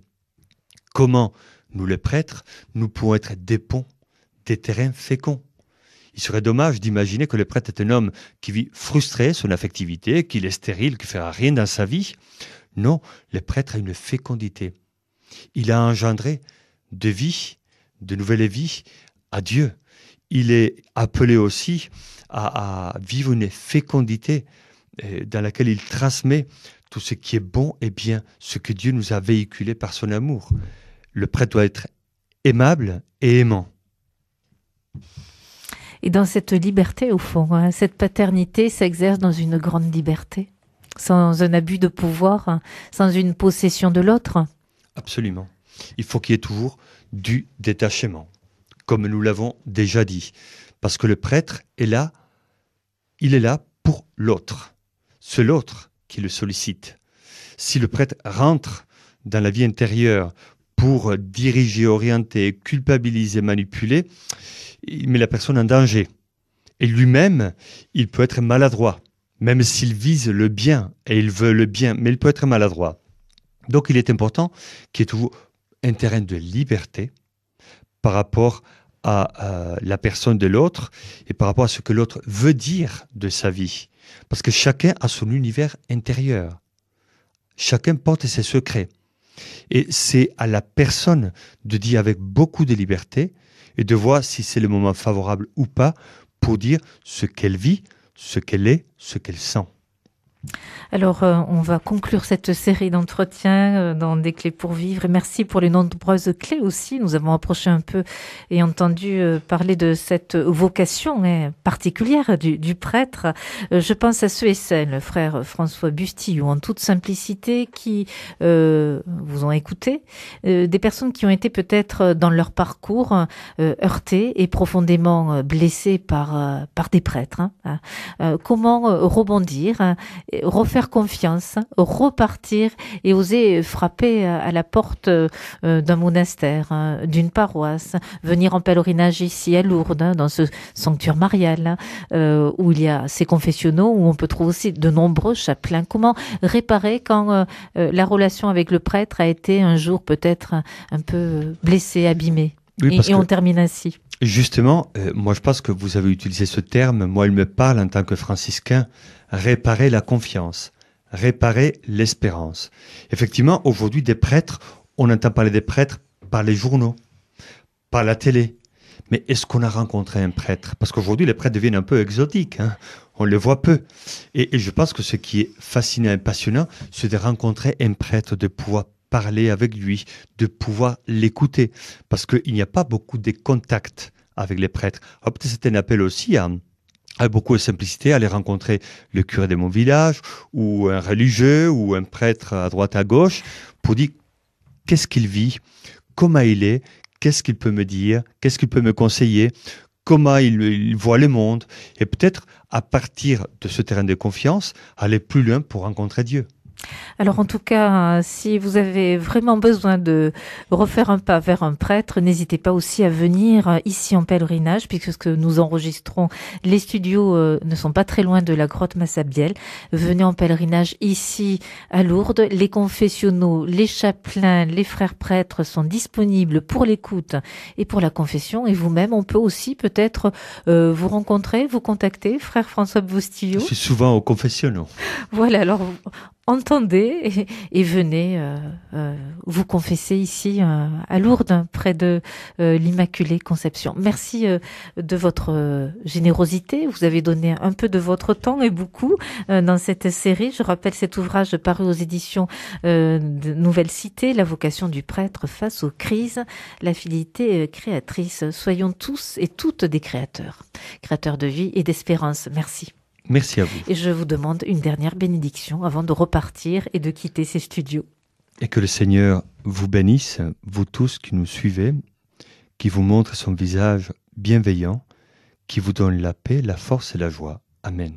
Comment nous, les prêtres, nous pouvons être des ponts, des terrains féconds? Il serait dommage d'imaginer que le prêtre est un homme qui vit frustré son affectivité, qu'il est stérile, qui ne fera rien dans sa vie. Non, le prêtre a une fécondité. Il a engendré de vie, de nouvelles vies à Dieu. Il est appelé aussi à vivre une fécondité dans laquelle il transmet tout ce qui est bon et bien, ce que Dieu nous a véhiculé par son amour. Le prêtre doit être aimable et aimant. Et dans cette liberté, au fond, hein, cette paternité s'exerce dans une grande liberté, sans un abus de pouvoir, hein, sans une possession de l'autre. Absolument. Il faut qu'il y ait toujours du détachement, comme nous l'avons déjà dit. Parce que le prêtre est là, il est là pour l'autre. C'est l'autre qui le sollicite. Si le prêtre rentre dans la vie intérieure pour diriger, orienter, culpabiliser, manipuler, il met la personne en danger. Et lui-même, il peut être maladroit, même s'il vise le bien, et il veut le bien, mais il peut être maladroit. Donc il est important qu'il y ait toujours un terrain de liberté par rapport à la personne de l'autre et par rapport à ce que l'autre veut dire de sa vie. Parce que chacun a son univers intérieur. Chacun porte ses secrets. Et c'est à la personne de dire avec beaucoup de liberté et de voir si c'est le moment favorable ou pas pour dire ce qu'elle vit, ce qu'elle est, ce qu'elle sent. Alors, on va conclure cette série d'entretiens dans Des clés pour vivre. Et merci pour les nombreuses clés aussi. Nous avons approché un peu et entendu parler de cette vocation particulière du prêtre. Je pense à ceux et celles, le frère François Bustillou, en toute simplicité, qui vous ont écouté. Des personnes qui ont été peut-être dans leur parcours heurtées et profondément blessées par des prêtres. Comment rebondir, refaire confiance, repartir et oser frapper à la porte d'un monastère, d'une paroisse, venir en pèlerinage ici à Lourdes, dans ce sanctuaire marial, où il y a ces confessionnaux, où on peut trouver aussi de nombreux chapelains. Comment réparer quand la relation avec le prêtre a été un jour peut-être un peu blessée, abîmée? Oui, et on termine ainsi. Justement, moi je pense que vous avez utilisé ce terme, moi il me parle en tant que franciscain, réparer la confiance, réparer l'espérance. Effectivement, aujourd'hui des prêtres, on entend parler des prêtres par les journaux, par la télé. Mais est-ce qu'on a rencontré un prêtre? Parce qu'aujourd'hui les prêtres deviennent un peu exotiques, hein, on les voit peu. Et je pense que ce qui est fascinant et passionnant, c'est de rencontrer un prêtre, de pouvoir parler avec lui, de pouvoir l'écouter. Parce qu'il n'y a pas beaucoup de contacts avec les prêtres. Alors peut-être c'est un appel aussi à beaucoup de simplicité, aller rencontrer le curé de mon village, ou un religieux, ou un prêtre à droite à gauche, pour dire qu'est-ce qu'il vit, comment il est, qu'est-ce qu'il peut me dire, qu'est-ce qu'il peut me conseiller, comment il voit le monde, et peut-être à partir de ce terrain de confiance, aller plus loin pour rencontrer Dieu. Alors en tout cas, si vous avez vraiment besoin de refaire un pas vers un prêtre, n'hésitez pas aussi à venir ici en pèlerinage, puisque nous enregistrons, les studios ne sont pas très loin de la grotte Massabielle. Venez en pèlerinage ici à Lourdes. Les confessionnaux, les chapelains, les frères prêtres sont disponibles pour l'écoute et pour la confession. Et vous-même, on peut aussi peut-être vous rencontrer, vous contacter, frère François Bustillou. Je suis souvent au confessionnaux. Voilà, alors entendez et venez vous confesser ici à Lourdes, près de l'Immaculée Conception. Merci de votre générosité. Vous avez donné un peu de votre temps et beaucoup dans cette série. Je rappelle cet ouvrage paru aux éditions de Nouvelle Cité, La vocation du prêtre face aux crises, la fidélité créatrice. Soyons tous et toutes des créateurs, créateurs de vie et d'espérance. Merci. Merci à vous. Et je vous demande une dernière bénédiction avant de repartir et de quitter ces studios. Et que le Seigneur vous bénisse, vous tous qui nous suivez, qui vous montre son visage bienveillant, qui vous donne la paix, la force et la joie. Amen.